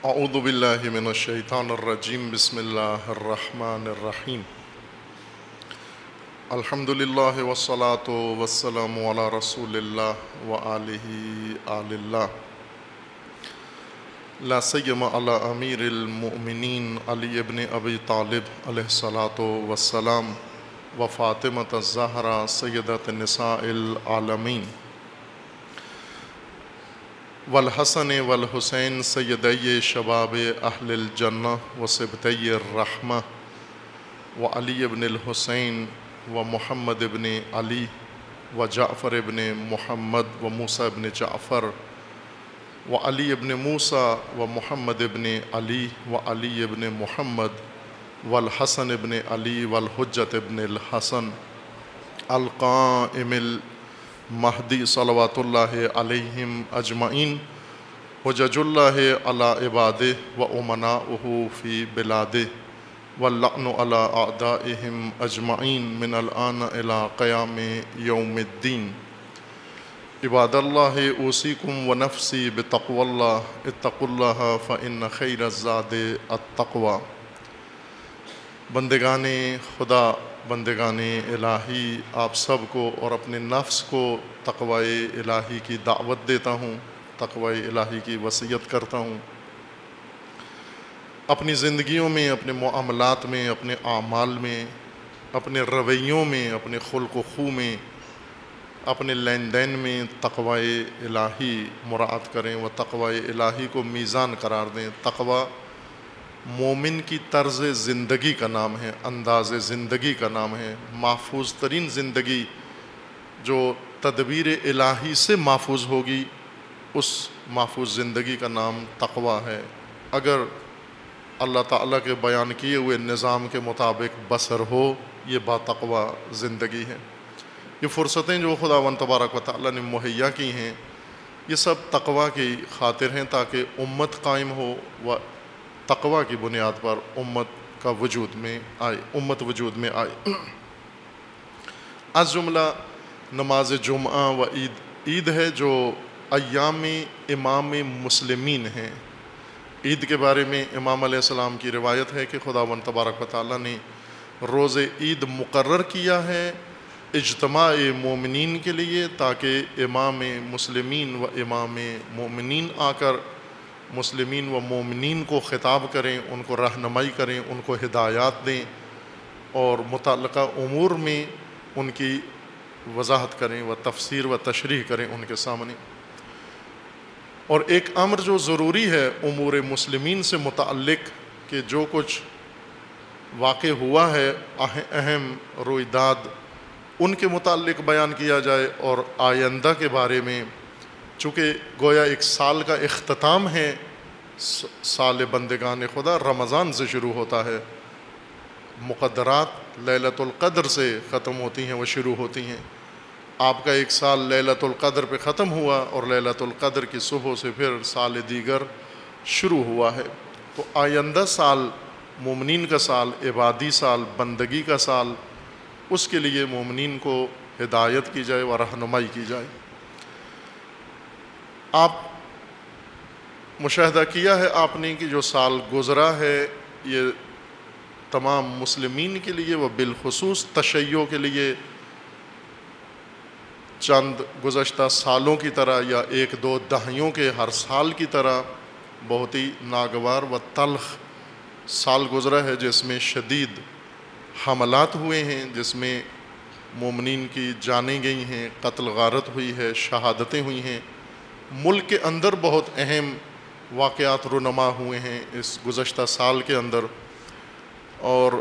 اعوذ باللہ من الشیطان الرجیم، بسم اللہ الرحمن الرحیم۔ الحمدللہ والصلاة والسلام علی رسول اللہ وآلہ آل اللہ لا سیما علی امیر المؤمنین علی ابن ابی طالب علیہ الصلاۃ والسلام و فاطمۃ الزہرا سیدۃ نساء العالمین والحسن والحسین سیدی شباب اہل الجنہ و صبطی الرحمہ و علی ابن الحسین و محمد ابن علی و جعفر ابن محمد و موسیٰ ابن جعفر و علی ابن موسیٰ و محمد ابن علی و علی ابن محمد والحسن ابن علی والحجت ابن الحسن القائم المہدی صلوات اللہ علیہم اجمعین حجج اللہ علی عبادہ و امناؤہ فی بلادہ واللعن علی اعدائہم اجمعین من الآن الی قیام یوم الدین عباد اللہ اوصیکم و نفسی بتقوی اللہ اتقوا اللہ فإن خیر الزاد التقوی بندگان خدا بندگان الہی آپ سب کو اور اپنے نفس کو تقوی الہی کی دعوت دیتا ہوں، تقوی الہی کی وصیت کرتا ہوں۔ اپنی زندگیوں میں، اپنے معاملات میں، اپنے اعمال میں، اپنے رویوں میں، اپنے خلق و خو میں، اپنے لین دین میں تقوی الہی مراعات کریں و تقوی الہی کو میزان قرار دیں۔ تقوی مومن کی طرز زندگی کا نام ہے، انداز زندگی کا نام ہے۔ محفوظ ترین زندگی جو تدبیر الہی سے محفوظ ہوگی، اس محفوظ زندگی کا نام تقوی ہے۔ اگر اللہ تعالیٰ کے بیان کیے ہوئے نظام کے مطابق بسر ہو، یہ با تقوی زندگی ہے۔ یہ فرصتیں جو خداوند تبارک و تعالیٰ نے مہیا کی ہیں، یہ سب تقوی کی خاطر ہیں تاکہ امت قائم ہو و تقوی کی بنیاد پر امت کا وجود میں آئے، امت وجود میں آئے۔ از جملہ نماز جمعہ و عید ہے جو ایام امام مسلمین ہیں۔ عید کے بارے میں امام علیہ السلام کی روایت ہے کہ خداوند تبارک و تعالیٰ نے روز عید مقرر کیا ہے اجتماع مومنین کے لیے، تاکہ امام مسلمین و امام مومنین آ کر مسلمین و مومنین کو خطاب کریں، ان کو رہنمائی کریں، ان کو ہدایات دیں اور متعلقہ امور میں ان کی وضاحت کریں و تفسیر و تشریح کریں ان کے سامنے۔ اور ایک امر جو ضروری ہے امور مسلمین سے متعلق کہ جو کچھ واقع ہوا ہے، اہم رویداد، ان کے متعلق بیان کیا جائے، اور آئندہ کے بارے میں، چونکہ گویا ایک سال کا اختتام ہے، سال بندگان خدا رمضان سے شروع ہوتا ہے، مقدرات لیلۃ القدر سے ختم ہوتی ہیں، وہ شروع ہوتی ہیں۔ آپ کا ایک سال لیلۃ القدر پہ ختم ہوا اور لیلۃ القدر کی صبح سے پھر سال دیگر شروع ہوا ہے۔ تو آئندہ سال مومنین کا سال، عبادی سال، بندگی کا سال، اس کے لیے مومنین کو ہدایت کی جائے و رہنمائی کی جائے۔ آپ مشاہدہ کیا ہے آپ نے کہ جو سال گزرا ہے یہ تمام مسلمین کے لیے و بالخصوص تشیع کے لیے چند گزشتہ سالوں کی طرح یا ایک دو دہائیوں کے ہر سال کی طرح بہت ہی ناگوار و تلخ سال گزرا ہے، جس میں شدید حملات ہوئے ہیں، جس میں مومنین کی جانیں گئی ہیں، قتل غارت ہوئی ہے، شہادتیں ہوئی ہیں۔ ملک کے اندر بہت اہم واقعات رونما ہوئے ہیں اس گزشتہ سال کے اندر، اور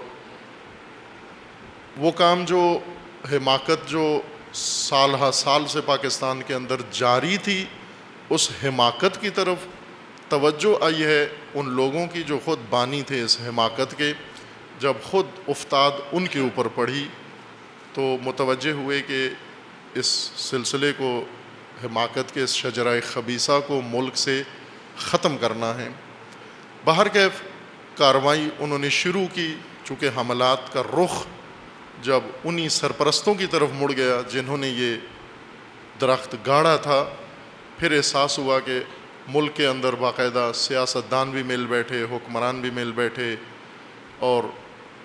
وہ کام جو حماقت جو سال ہا سال سے پاکستان کے اندر جاری تھی، اس حماقت کی طرف توجہ آئی ہے ان لوگوں کی جو خود بانی تھے اس حماقت کے۔ جب خود افتاد ان کے اوپر پڑھی تو متوجہ ہوئے کہ اس سلسلے کو، حماقت کے اس شجرہ خبیثہ کو ملک سے ختم کرنا ہے۔ بہرکیف کارروائی انہوں نے شروع کی، چونکہ حملات کا رخ جب انہی سرپرستوں کی طرف مڑ گیا جنہوں نے یہ درخت گاڑا تھا، پھر احساس ہوا کہ ملک کے اندر باقاعدہ سیاستدان بھی مل بیٹھے، حکمران بھی مل بیٹھے اور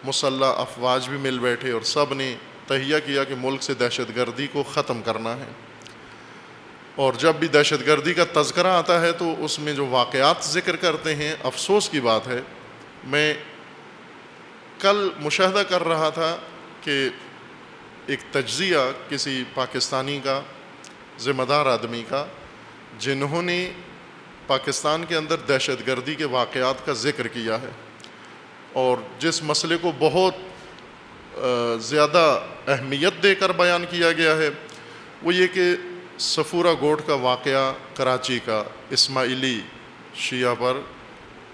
مسلح افواج بھی مل بیٹھے، اور سب نے تہیہ کیا کہ ملک سے دہشت گردی کو ختم کرنا ہے. اور جب بھی دہشت گردی کا تذکرہ آتا ہے تو اس میں جو واقعات ذکر کرتے ہیں، افسوس کی بات ہے، میں کل مشاہدہ کر رہا تھا کہ ایک تجزیہ کسی پاکستانی کا، ذمہ دار آدمی کا، جنہوں نے پاکستان کے اندر دہشت گردی کے واقعات کا ذکر کیا ہے، اور جس مسئلے کو بہت زیادہ اہمیت دے کر بیان کیا گیا ہے وہ یہ کہ صفورہ گوٹ کا واقعہ کراچی کا، اسماعیلی شیعہ پر،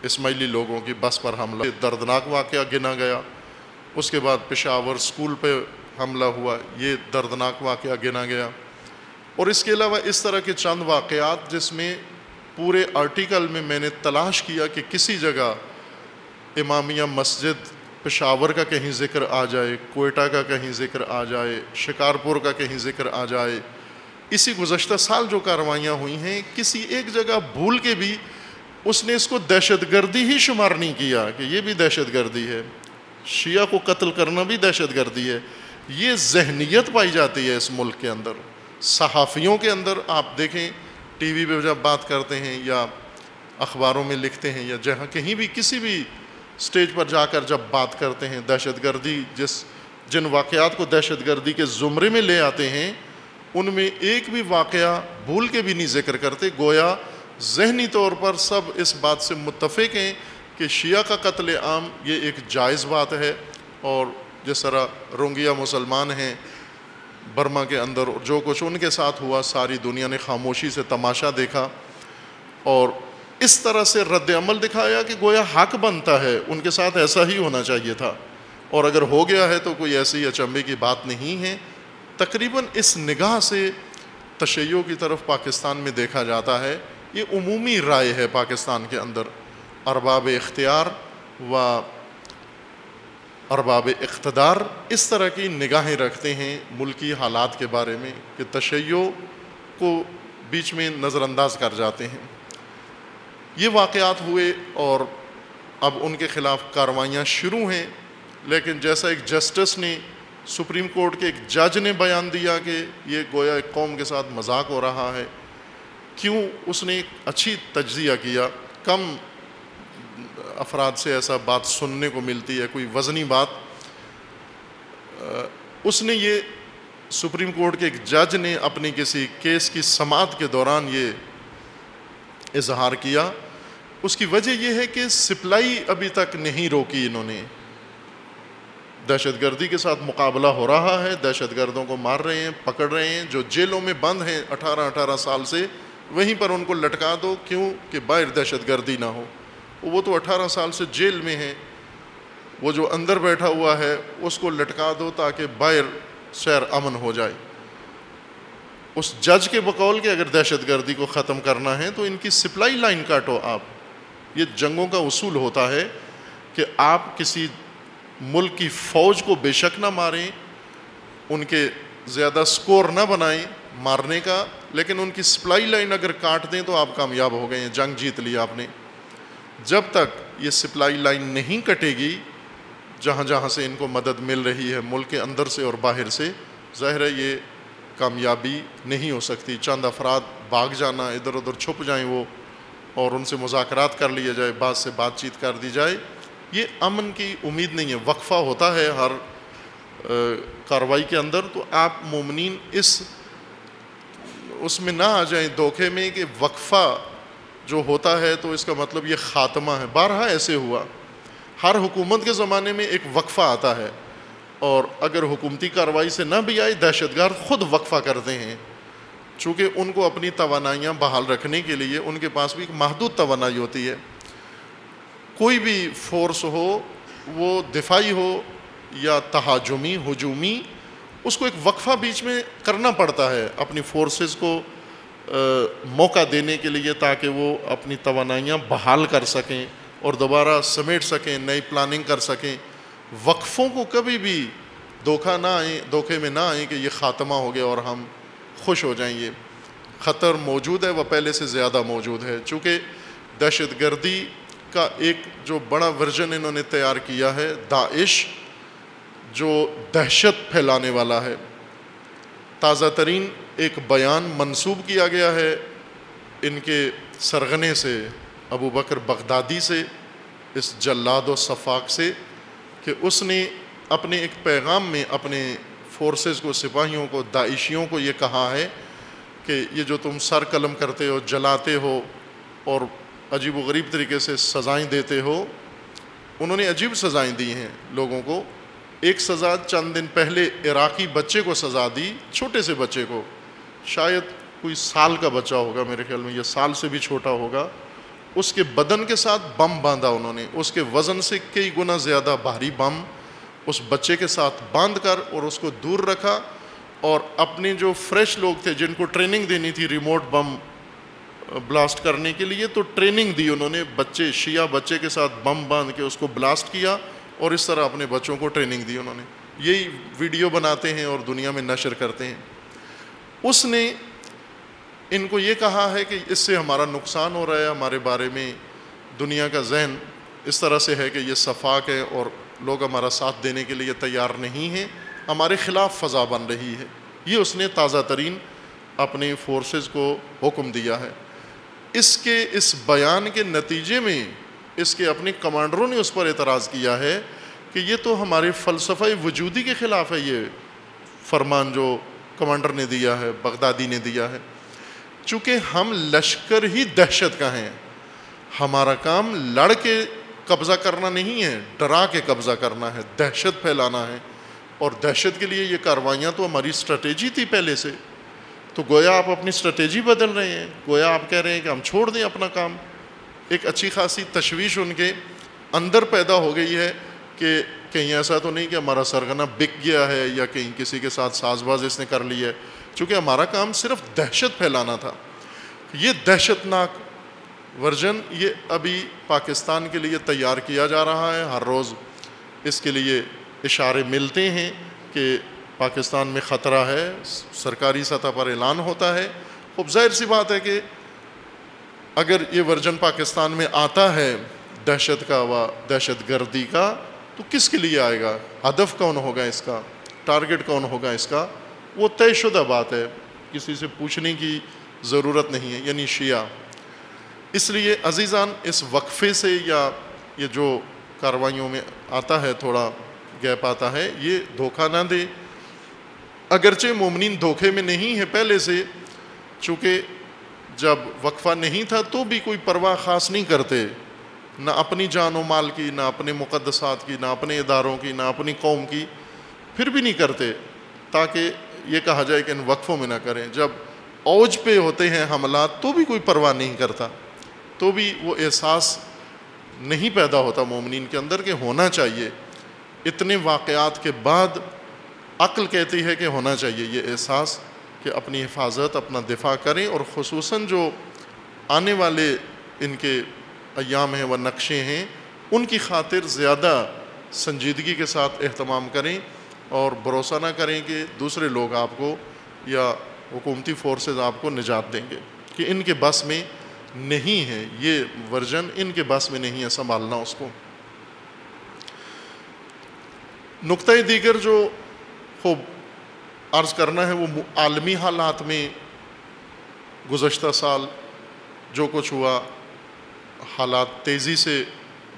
اسماعیلی لوگوں کی بس پر حملہ، دردناک واقعہ گنا گیا. اس کے بعد پشاور اسکول پہ حملہ ہوا، یہ دردناک واقعہ گنا گیا. اور اس کے علاوہ اس طرح کے چند واقعات جس میں پورے آرٹیکل میں نے تلاش کیا کہ کسی جگہ امامیہ مسجد پشاور کا کہیں ذکر آ جائے، کوئٹہ کا کہیں ذکر آ جائے، شکارپور کا کہیں ذکر آ جائے. اسی گزشتہ سال جو کارروائیاں ہوئی ہیں، کسی ایک جگہ بھول کے بھی اس نے اس کو دہشت گردی ہی شمار نہیں کیا کہ یہ بھی دہشت گردی ہے، شیعہ کو قتل کرنا بھی دہشت گردی ہے. یہ ذہنیت پائی جاتی ہے اس ملک کے اندر. صحافیوں کے اندر آپ دیکھیں، ٹی وی پہ جب بات کرتے ہیں یا اخباروں میں لکھتے ہیں یا جہاں کہیں بھی کسی بھی سٹیج پر جا کر جب بات کرتے ہیں، دہشت گردی جن واقعات کو دہشت گردی کے زمرے میں لے آتے ہیں ان میں ایک بھی واقعہ بھول کے بھی نہیں ذکر کرتے، گویا ذہنی طور پر سب اس بات سے متفق ہیں کہ شیعہ کا قتل عام یہ ایک جائز بات ہے. اور جس طرح روہنگیا مسلمان ہیں برما کے اندر، جو کچھ ان کے ساتھ ہوا ساری دنیا نے خاموشی سے تماشا دیکھا اور اس طرح سے رد عمل دکھایا کہ گویا حق بنتا ہے ان کے ساتھ ایسا ہی ہونا چاہیے تھا، اور اگر ہو گیا ہے تو کوئی ایسی اچنبھے کی بات نہیں ہے. تقریباً اس نگاہ سے تشیع کی طرف پاکستان میں دیکھا جاتا ہے. یہ عمومی رائے ہے پاکستان کے اندر. ارباب اختیار و ارباب اقتدار اس طرح کی نگاہیں رکھتے ہیں ملکی حالات کے بارے میں کہ تشیع کو بیچ میں نظر انداز کر جاتے ہیں. یہ واقعات ہوئے اور اب ان کے خلاف کارروائیاں شروع ہیں، لیکن جیسا ایک جسٹس نے، سپریم کورٹ کے ایک جج نے بیان دیا کہ یہ گویا ایک قوم کے ساتھ مذاق ہو رہا ہے. کیوں؟ اس نے ایک اچھی تجزیہ کیا. کم افراد سے ایسا بات سننے کو ملتی ہے، کوئی وزنی بات. اس نے یہ سپریم کورٹ کے ایک جج نے اپنی کسی کیس کی سماعت کے دوران یہ اظہار کیا. اس کی وجہ یہ ہے کہ سپلائی ابھی تک نہیں روکی انہوں نے. دہشت گردی کے ساتھ مقابلہ ہو رہا ہے، دہشت گردوں کو مار رہے ہیں، پکڑ رہے ہیں. جو جیلوں میں بند ہیں 18 سال سے، وہیں پر ان کو لٹکا دو. کیوں؟ کہ باہر دہشت گردی نہ ہو. وہ تو 18 سال سے جیل میں ہیں، وہ جو اندر بیٹھا ہوا ہے اس کو لٹکا دو تاکہ باہر سیر امن ہو جائے. اس جج کے بقول کہ اگر دہشت گردی کو ختم کرنا ہے تو ان کی سپلائی لائن کاٹو آپ. یہ جنگوں کا اصول ہوتا ہے کہ آپ کسی ملک کی فوج کو بے شک نہ ماریں، ان کے زیادہ سکور نہ بنائیں مارنے کا، لیکن ان کی سپلائی لائن اگر کاٹ دیں تو آپ کامیاب ہو گئے ہیں، جنگ جیت لی آپ نے. جب تک یہ سپلائی لائن نہیں کٹے گی جہاں جہاں سے ان کو مدد مل رہی ہے ملک کے اندر سے اور باہر سے، ظاہر ہے یہ کامیابی نہیں ہو سکتی. چند افراد بھاگ جانا، ادھر ادھر چھپ جائیں وہ، اور ان سے مذاکرات کر لیے جائے، بعد سے بات چیت کر دی جائے، یہ امن کی امید نہیں ہے. وقفہ ہوتا ہے ہر کارروائی کے اندر. تو آپ مومنین اس میں نہ آ جائیں دھوکے میں کہ وقفہ جو ہوتا ہے تو اس کا مطلب یہ خاتمہ ہے. بارہا ایسے ہوا، ہر حکومت کے زمانے میں ایک وقفہ آتا ہے، اور اگر حکومتی کارروائی سے نہ بھی آئے دہشت گرد خود وقفہ کرتے ہیں، چونکہ ان کو اپنی توانائیاں بحال رکھنے کے لیے ان کے پاس بھی ایک محدود توانائی ہوتی ہے. کوئی بھی فورس ہو، وہ دفاعی ہو یا تہاجمی ہجومی، اس کو ایک وقفہ بیچ میں کرنا پڑتا ہے اپنی فورسز کو موقع دینے کے لیے، تاکہ وہ اپنی توانائیاں بحال کر سکیں اور دوبارہ سمیٹ سکیں، نئی پلاننگ کر سکیں. وقفوں کو کبھی بھی دھوکے میں نہ آئیں کہ یہ خاتمہ ہو گیا اور ہم خوش ہو جائیں. یہ خطر موجود ہے، وہ پہلے سے زیادہ موجود ہے. چونکہ دہشت گردی کا ایک جو بڑا ورژن انہوں نے تیار کیا ہے، جو دہشت پھیلانے والا ہے۔ تازہ ترین ایک بیان منسوب کیا گیا ہے ان کے سرغنے سے، ابو بکر بغدادی سے، اس جلاد و صفاق سے، کہ اس نے اپنے ایک پیغام میں اپنے فورسز کو، سپاہیوں کو، داعشیوں کو یہ کہا ہے کہ یہ جو تم سر قلم کرتے ہو، جلاتے ہو اور عجیب و غریب طریقے سے سزائیں دیتے ہو، انہوں نے عجیب سزائیں دی ہیں لوگوں کو۔ ایک سزا چند دن پہلے عراقی بچے کو سزا دی، چھوٹے سے بچے کو، شاید کوئی سال کا بچہ ہوگا، میرے خیال میں یہ سال سے بھی چھوٹا ہوگا، اس کے بدن کے ساتھ بم باندھا انہوں نے، اس کے وزن سے کئی گنا زیادہ بھاری بم اس بچے کے ساتھ باندھ کر اور اس کو دور رکھا، اور اپنے جو فریش لوگ تھے جن کو ٹریننگ دینی تھی ریموٹ بم بلاسٹ کرنے کے لیے، تو ٹریننگ دی انہوں نے، بچے شیعہ بچے کے ساتھ بم باندھ کے اس کو بلاسٹ کیا، اور اس طرح اپنے بچوں کو ٹریننگ دی انہوں نے۔ یہی ویڈیو بناتے ہیں اور دنیا میں نشر کرتے ہیں۔ اس نے ان کو یہ کہا ہے کہ اس سے ہمارا نقصان ہو رہا ہے، ہمارے بارے میں دنیا کا ذہن اس طرح سے ہے کہ یہ صفاق ہے اور لوگ ہمارا ساتھ دینے کے لیے تیار نہیں ہیں، ہمارے خلاف فضا بن رہی ہے۔ یہ اس نے تازہ ترین اپنے فورسز کو حکم دیا ہے۔ اس بیان کے نتیجے میں اس کے اپنے کمانڈروں نے اس پر اعتراض کیا ہے کہ یہ تو ہمارے فلسفہ وجودی کے خلاف ہے، یہ فرمان جو کمانڈر نے دیا ہے، بغدادی نے دیا ہے۔ چونکہ ہم لشکر ہی دہشت کا ہیں، ہمارا کام لڑ کے قبضہ کرنا نہیں ہے، ڈرا کے قبضہ کرنا ہے، دہشت پھیلانا ہے، اور دہشت کے لیے یہ کاروائیاں تو ہماری اسٹریٹجی تھی پہلے سے۔ تو گویا آپ اپنی اسٹریٹجی بدل رہے ہیں، گویا آپ کہہ رہے ہیں کہ ہم چھوڑ دیں اپنا کام۔ ایک اچھی خاصی تشویش ان کے اندر پیدا ہو گئی ہے کہ کہیں ایسا تو نہیں کہ ہمارا سرغنہ بک گیا ہے یا کہیں کسی کے ساتھ ساز باز اس نے کر لی ہے، چونکہ ہمارا کام صرف دہشت پھیلانا تھا۔ یہ دہشت ناک ورژن یہ ابھی پاکستان کے لیے تیار کیا جا رہا ہے، ہر روز اس کے لیے اشارے ملتے ہیں کہ پاکستان میں خطرہ ہے، سرکاری سطح پر اعلان ہوتا ہے۔ خوب ظاہر سی بات ہے کہ اگر یہ ورژن پاکستان میں آتا ہے دہشت کا و دہشت گردی کا، تو کس کے لیے آئے گا، ہدف کون ہوگا اس کا، ٹارگٹ کون ہوگا اس کا، وہ طے شدہ بات ہے، کسی سے پوچھنے کی ضرورت نہیں ہے، یعنی شیعہ۔ اس لیے عزیزان اس وقفے سے یا یہ جو کاروائیوں میں آتا ہے تھوڑا گیپ آتا ہے، یہ دھوکہ نہ دے۔ اگرچہ مومنین دھوکے میں نہیں ہے پہلے سے، چونکہ جب وقفہ نہیں تھا تو بھی کوئی پرواہ خاص نہیں کرتے، نہ اپنی جان و مال کی، نہ اپنے مقدسات کی، نہ اپنے اداروں کی، نہ اپنی قوم کی، پھر بھی نہیں کرتے تاکہ یہ کہا جائے کہ ان وقفوں میں نہ کریں۔ جب اوج پہ ہوتے ہیں حملات تو بھی کوئی پرواہ نہیں کرتا، تو بھی وہ احساس نہیں پیدا ہوتا مومنین کے اندر کہ ہونا چاہیے۔ اتنے واقعات کے بعد عقل کہتی ہے کہ ہونا چاہیے یہ احساس کہ اپنی حفاظت، اپنا دفاع کریں، اور خصوصاً جو آنے والے ان کے ایام ہیں و نقشے ہیں ان کی خاطر زیادہ سنجیدگی کے ساتھ اہتمام کریں، اور بھروسہ نہ کریں کہ دوسرے لوگ آپ کو یا حکومتی فورسز آپ کو نجات دیں گے، کہ ان کے بس میں نہیں ہے، یہ ورژن ان کے بس میں نہیں ہے سنبھالنا اس کو۔ نقطۂ دیگر جو خوب عرض کرنا ہے وہ عالمی حالات میں گزشتہ سال جو کچھ ہوا، حالات تیزی سے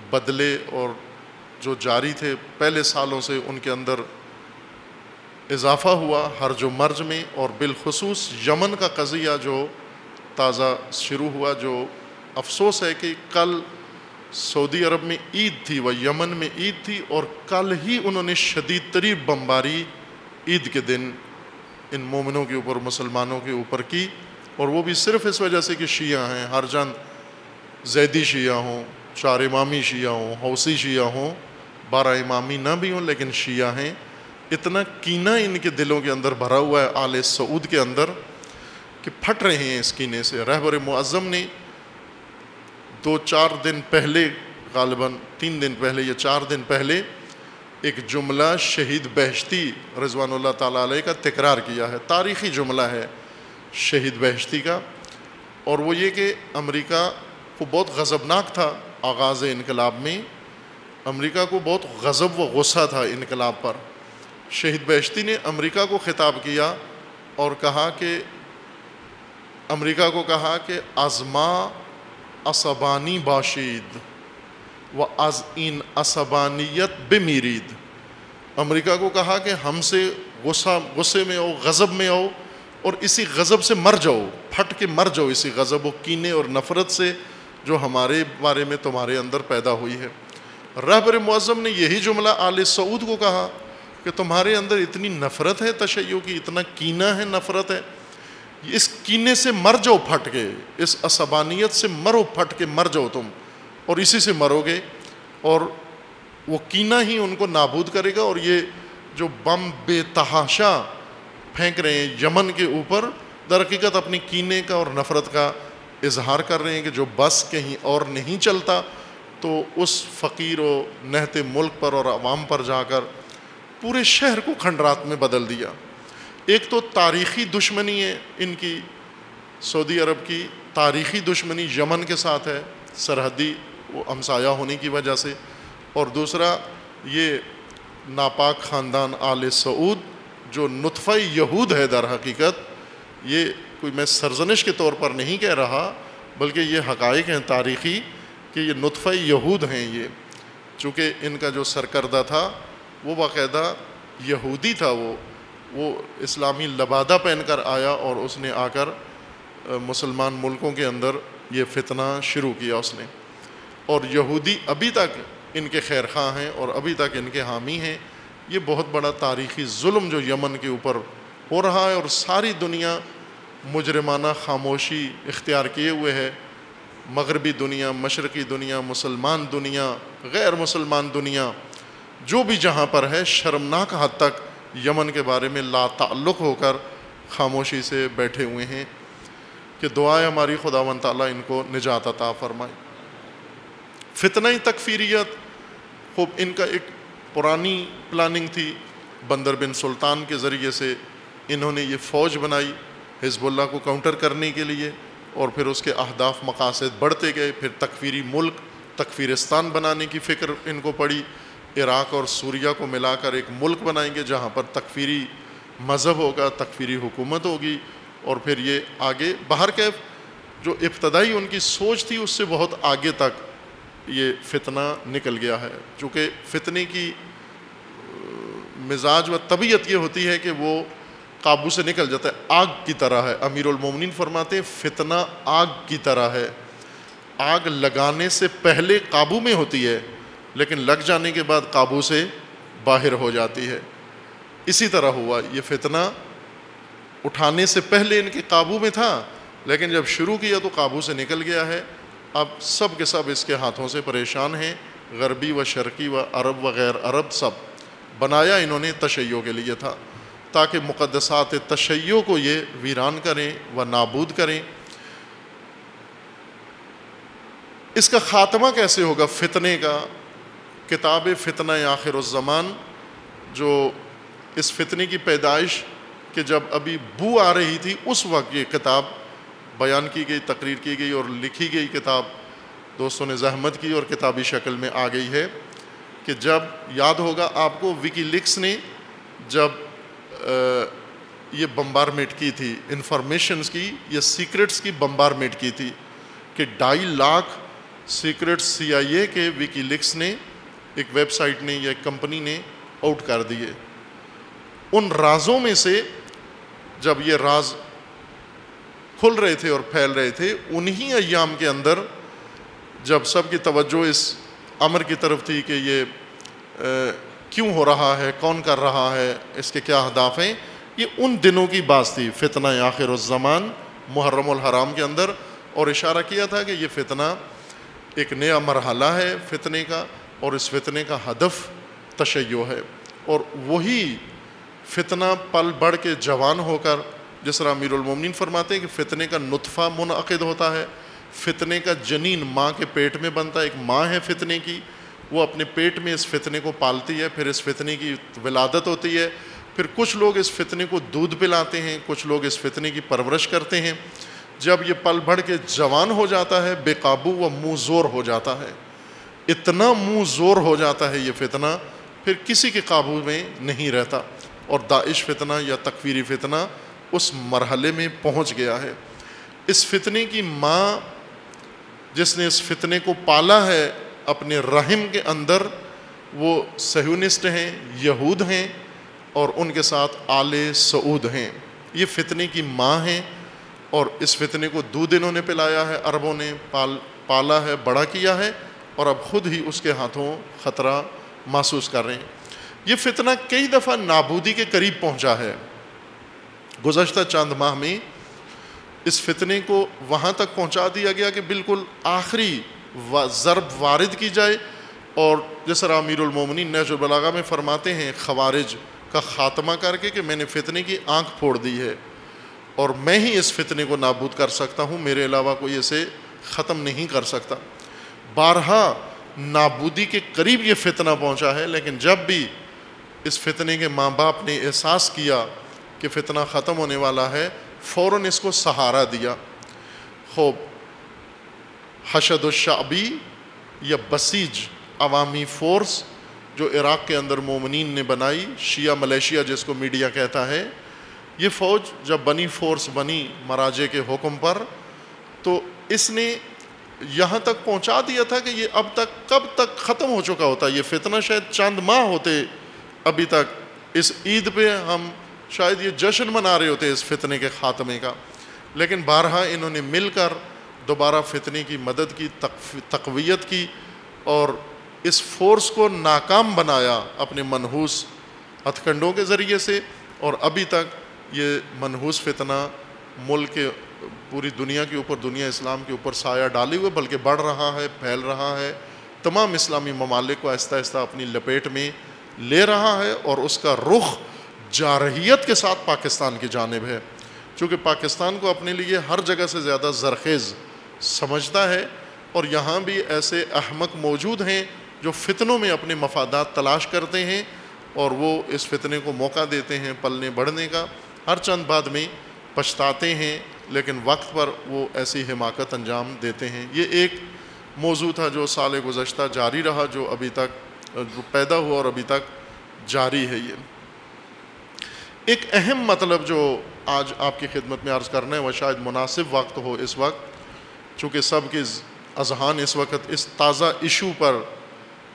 بدلے، اور جو جاری تھے پہلے سالوں سے ان کے اندر اضافہ ہوا ہرج و مرج میں، اور بالخصوص یمن کا قضیہ جو تازہ شروع ہوا، جو افسوس ہے کہ کل سعودی عرب میں عید تھی و یمن میں عید تھی، اور کل ہی انہوں نے شدید ترین بمباری عید کے دن ان مومنوں کے اوپر، مسلمانوں کے اوپر کی، اور وہ بھی صرف اس وجہ سے کہ شیعہ ہیں، ہر چند زیدی شیعہ ہوں، 4 امامی شیعہ ہوں، حوثی شیعہ ہوں، 12 امامی نہ بھی ہوں لیکن شیعہ ہیں۔ اتنا کینہ ان کے دلوں کے اندر بھرا ہوا ہے آل سعود کے اندر کہ پھٹ رہے ہیں اس کینے سے۔ رہبر معظم نے 2-4 دن پہلے، غالباً 3 دن پہلے یا 4 دن پہلے، ایک جملہ شہید بہشتی رضوان اللہ تعالیٰ علیہ کا تکرار کیا ہے، تاریخی جملہ ہے شہید بہشتی کا، اور وہ یہ کہ امریکہ کو بہت غضبناک تھا آغاز انقلاب میں، امریکہ کو بہت غضب و غصہ تھا انقلاب پر، شہید بہشتی نے امریکہ کو خطاب کیا اور کہا کہ امریکہ کو کہا کہ ازما عصبانی باشید و از این عصبانیت بمیرید. امریکہ کو کہا کہ ہم سے غصے میں آؤ، غضب میں آؤ اور اسی غضب سے مر جاؤ، پھٹ کے مر جاؤ اسی غضب و کینے اور نفرت سے جو ہمارے بارے میں تمہارے اندر پیدا ہوئی ہے. رہبر معظم نے یہی جملہ آل سعود کو کہا کہ تمہارے اندر اتنی نفرت ہے تشیع کی، اتنا کینہ ہے، نفرت ہے، اس کینے سے مر جاؤ پھٹ کے، اس عصبانیت سے مرو، پھٹ کے مر جاؤ تم، اور اسی سے مرو گے اور وہ کینہ ہی ان کو نابود کرے گا. اور یہ جو بم بے تحاشا پھینک رہے ہیں یمن کے اوپر، در حقیقت اپنی کینے کا اور نفرت کا اظہار کر رہے ہیں کہ جو بس کہیں اور نہیں چلتا تو اس فقیر و نہتے ملک پر اور عوام پر جا کر پورے شہر کو کھنڈرات میں بدل دیا. ایک تو تاریخی دشمنی ہے ان کی، سعودی عرب کی تاریخی دشمنی یمن کے ساتھ ہے، سرحدی وہ ہمسایہ ہونے کی وجہ سے، اور دوسرا یہ ناپاک خاندان آل سعود جو نطفہ یہود ہے. در حقیقت یہ کوئی میں سرزنش کے طور پر نہیں کہہ رہا، بلکہ یہ حقائق ہیں تاریخی کہ یہ نطفہ یہود ہیں. یہ چونکہ ان کا جو سرکردہ تھا وہ باقاعدہ یہودی تھا، وہ اسلامی لبادہ پہن کر آیا اور اس نے آ کر مسلمان ملکوں کے اندر یہ فتنہ شروع کیا اس نے. اور یہودی ابھی تک ان کے خیر خواہ ہیں اور ابھی تک ان کے حامی ہیں. یہ بہت بڑا تاریخی ظلم جو یمن کے اوپر ہو رہا ہے، اور ساری دنیا مجرمانہ خاموشی اختیار کیے ہوئے ہے. مغربی دنیا، مشرقی دنیا، مسلمان دنیا، غیر مسلمان دنیا، جو بھی جہاں پر ہے، شرمناک حد تک یمن کے بارے میں لا تعلق ہو کر خاموشی سے بیٹھے ہوئے ہیں. کہ دعائے ہماری خداوند تعالیٰ ان کو نجات عطا فرمائے. فتنہ تکفیریت، خوب ان کا ایک پرانی پلاننگ تھی. بندر بن سلطان کے ذریعے سے انہوں نے یہ فوج بنائی حزب اللہ کو کاؤنٹر کرنے کے لیے، اور پھر اس کے اہداف مقاصد بڑھتے گئے. پھر تکفیری ملک تکفیرستان بنانے کی فکر ان کو پڑی. عراق اور سوریہ کو ملا کر ایک ملک بنائیں گے جہاں پر تکفیری مذہب ہوگا، تکفیری حکومت ہوگی. اور پھر یہ آگے بہرکیف جو ابتدائی ان کی سوچ تھی اس سے بہت آگے تک یہ فتنہ نکل گیا ہے. چونکہ فتنے کی مزاج و طبیعت یہ ہوتی ہے کہ وہ قابو سے نکل جاتا ہے، آگ کی طرح ہے. امیر المومنین فرماتے ہیں فتنہ آگ کی طرح ہے، آگ لگانے سے پہلے قابو میں ہوتی ہے لیکن لگ جانے کے بعد قابو سے باہر ہو جاتی ہے. اسی طرح ہوا یہ فتنہ، اٹھانے سے پہلے ان کے قابو میں تھا لیکن جب شروع کیا تو قابو سے نکل گیا ہے. اب سب کے سب اس کے ہاتھوں سے پریشان ہیں، غربی و شرقی و عرب و غیر عرب سب. بنایا انہوں نے تشیع کے لیے تھا تاکہ مقدسات تشیع کو یہ ویران کریں و نابود کریں. اس کا خاتمہ کیسے ہوگا فتنے کا؟ کتاب فتنہ آخر الزمان، جو اس فتنے کی پیدائش کہ جب ابھی بو آ رہی تھی اس وقت یہ کتاب بیان کی گئی، تقریر کی گئی اور لکھی گئی. کتاب دوستوں نے زحمت کی اور کتابی شکل میں آ گئی ہے. کہ جب یاد ہوگا آپ کو وکی لیکس نے جب یہ بمبارمنٹ کی تھی، انفارمیشنز کی، یہ سیکرٹس کی بمبارمنٹ کی تھی کہ 2.5 لاکھ سیکرٹس CIA کے وکی لیکس نے ایک ویب سائٹ نے یا ایک کمپنی نے آؤٹ کر دیے. ان رازوں میں سے جب یہ راز کھل رہے تھے اور پھیل رہے تھے، انہی ایام کے اندر جب سب کی توجہ اس امر کی طرف تھی کہ یہ کیوں ہو رہا ہے، کون کر رہا ہے، اس کے کیا اہداف ہیں، یہ ان دنوں کی بات تھی فتنہ آخر الزمان محرم الحرام کے اندر. اور اشارہ کیا تھا کہ یہ فتنہ ایک نیا مرحلہ ہے فتنے کا، اور اس فتنے کا ہدف تشیع ہے. اور وہی فتنہ پل بڑھ کے جوان ہو کر، جس طرح امیر المومنین فرماتے ہیں کہ فتنے کا نطفہ منعقد ہوتا ہے، فتنے کا جنین ماں کے پیٹ میں بنتا ہے. ایک ماں ہے فتنے کی، وہ اپنے پیٹ میں اس فتنے کو پالتی ہے، پھر اس فتنے کی ولادت ہوتی ہے. پھر کچھ لوگ اس فتنے کو دودھ پلاتے ہیں، کچھ لوگ اس فتنے کی پرورش کرتے ہیں. جب یہ پل بڑھ کے جوان ہو جاتا ہے، بے قابو و منہ زور ہو جاتا ہے. اتنا منہ زور ہو جاتا ہے یہ فتنہ، پھر کسی کے قابو میں نہیں رہتا. اور داعش فتنہ یا تکفیری فتنہ اس مرحلے میں پہنچ گیا ہے۔ اس فتنے کی ماں جس نے اس فتنے کو پالا ہے اپنے رحم کے اندر، وہ صہیونسٹ ہیں، یہود ہیں، اور ان کے ساتھ آل سعود ہیں۔ یہ فتنے کی ماں ہیں، اور اس فتنے کو دودھ انہوں نے پلایا ہے، عربوں نے پالا ہے، بڑا کیا ہے، اور اب خود ہی اس کے ہاتھوں خطرہ محسوس کر رہے ہیں۔ یہ فتنہ کئی دفعہ نابودی کے قریب پہنچا ہے۔ گزشتہ چند ماہ میں اس فتنے کو وہاں تک پہنچا دیا گیا کہ بالکل آخری ضرب وارد کی جائے، اور جس طرح امیر المومنین نہج البلاغہ میں فرماتے ہیں خوارج کا خاتمہ کر کے کہ میں نے فتنے کی آنکھ پھوڑ دی ہے، اور میں ہی اس فتنے کو نابود کر سکتا ہوں، میرے علاوہ کوئی اسے ختم نہیں کر سکتا۔ بارہا نابودی کے قریب یہ فتنہ پہنچا ہے، لیکن جب بھی اس فتنے کے ماں باپ نے احساس کیا کہ فتنہ ختم ہونے والا ہے، فوراً اس کو سہارا دیا۔ خوب حشد الشعبی یا بسیج عوامی فورس جو عراق کے اندر مومنین نے بنائی، شیعہ ملیشیا جس کو میڈیا کہتا ہے، یہ فوج جب بنی، فورس بنی مراجع کے حکم پر، تو اس نے یہاں تک پہنچا دیا تھا کہ یہ اب تک کب تک ختم ہو چکا ہوتا، یہ فتنہ شاید چند ماہ ہوتے ابھی تک، اس عید پہ ہم شاید یہ جشن منا رہے ہوتے اس فتنے کے خاتمے کا، لیکن بارہا انہوں نے مل کر دوبارہ فتنے کی مدد کی، تقویت کی، اور اس فورس کو ناکام بنایا اپنے منحوس ہتھ کنڈوں کے ذریعے سے، اور ابھی تک یہ منحوس فتنہ ملک کے پوری دنیا کے اوپر، دنیا اسلام کے اوپر سایہ ڈالے ہوئے بلکہ بڑھ رہا ہے، پھیل رہا ہے، تمام اسلامی ممالک کو آہستہ آہستہ اپنی لپیٹ میں لے رہا ہے، اور اس کا رخ جارحیت کے ساتھ پاکستان کی جانب ہے، چونکہ پاکستان کو اپنے لیے ہر جگہ سے زیادہ زرخیز سمجھتا ہے، اور یہاں بھی ایسے احمق موجود ہیں جو فتنوں میں اپنے مفادات تلاش کرتے ہیں، اور وہ اس فتنے کو موقع دیتے ہیں پلنے بڑھنے کا، ہر چند بعد میں پچھتاتے ہیں، لیکن وقت پر وہ ایسی حماقت انجام دیتے ہیں۔ یہ ایک موضوع تھا جو سال گزشتہ جاری رہا، جو ابھی تک پیدا ہوا اور ابھی تک جاری ہے۔ یہ ایک اہم مطلب جو آج آپ کی خدمت میں عرض کرنا ہے، وہ شاید مناسب وقت ہو اس وقت، چونکہ سب کے اذہان اس وقت اس تازہ ایشو پر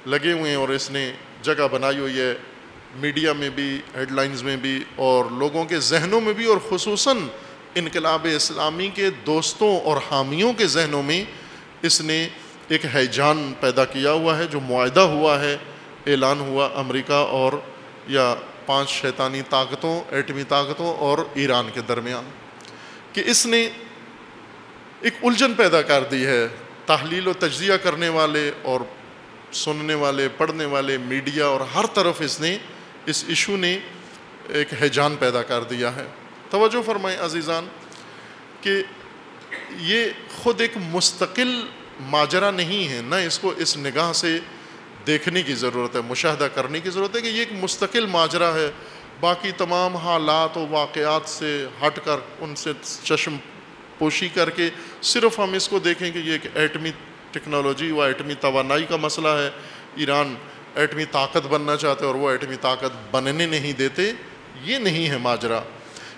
لگے ہوئے ہیں، اور اس نے جگہ بنائی ہوئی ہے میڈیا میں بھی، ہیڈ لائنز میں بھی، اور لوگوں کے ذہنوں میں بھی، اور خصوصاً انقلاب اسلامی کے دوستوں اور حامیوں کے ذہنوں میں اس نے ایک ہیجان پیدا کیا ہوا ہے، جو معاہدہ ہوا ہے، اعلان ہوا امریکہ اور یا 5 شیطانی طاقتوں، ایٹمی طاقتوں اور ایران کے درمیان، کہ اس نے ایک الجھن پیدا کر دی ہے۔ تحلیل و تجزیہ کرنے والے اور سننے والے، پڑھنے والے، میڈیا اور ہر طرف اس ایشو نے ایک ہیجان پیدا کر دیا ہے۔ توجہ فرمائیں عزیزان کہ یہ خود ایک مستقل ماجرا نہیں ہے، نہ اس کو اس نگاہ سے دیکھنے کی ضرورت ہے، مشاہدہ کرنے کی ضرورت ہے کہ یہ ایک مستقل ماجرا ہے، باقی تمام حالات و واقعات سے ہٹ کر، ان سے چشم پوشی کر کے صرف ہم اس کو دیکھیں کہ یہ ایک ایٹمی ٹیکنالوجی و ایٹمی توانائی کا مسئلہ ہے، ایران ایٹمی طاقت بننا چاہتے اور وہ ایٹمی طاقت بننے نہیں دیتے، یہ نہیں ہے ماجرا۔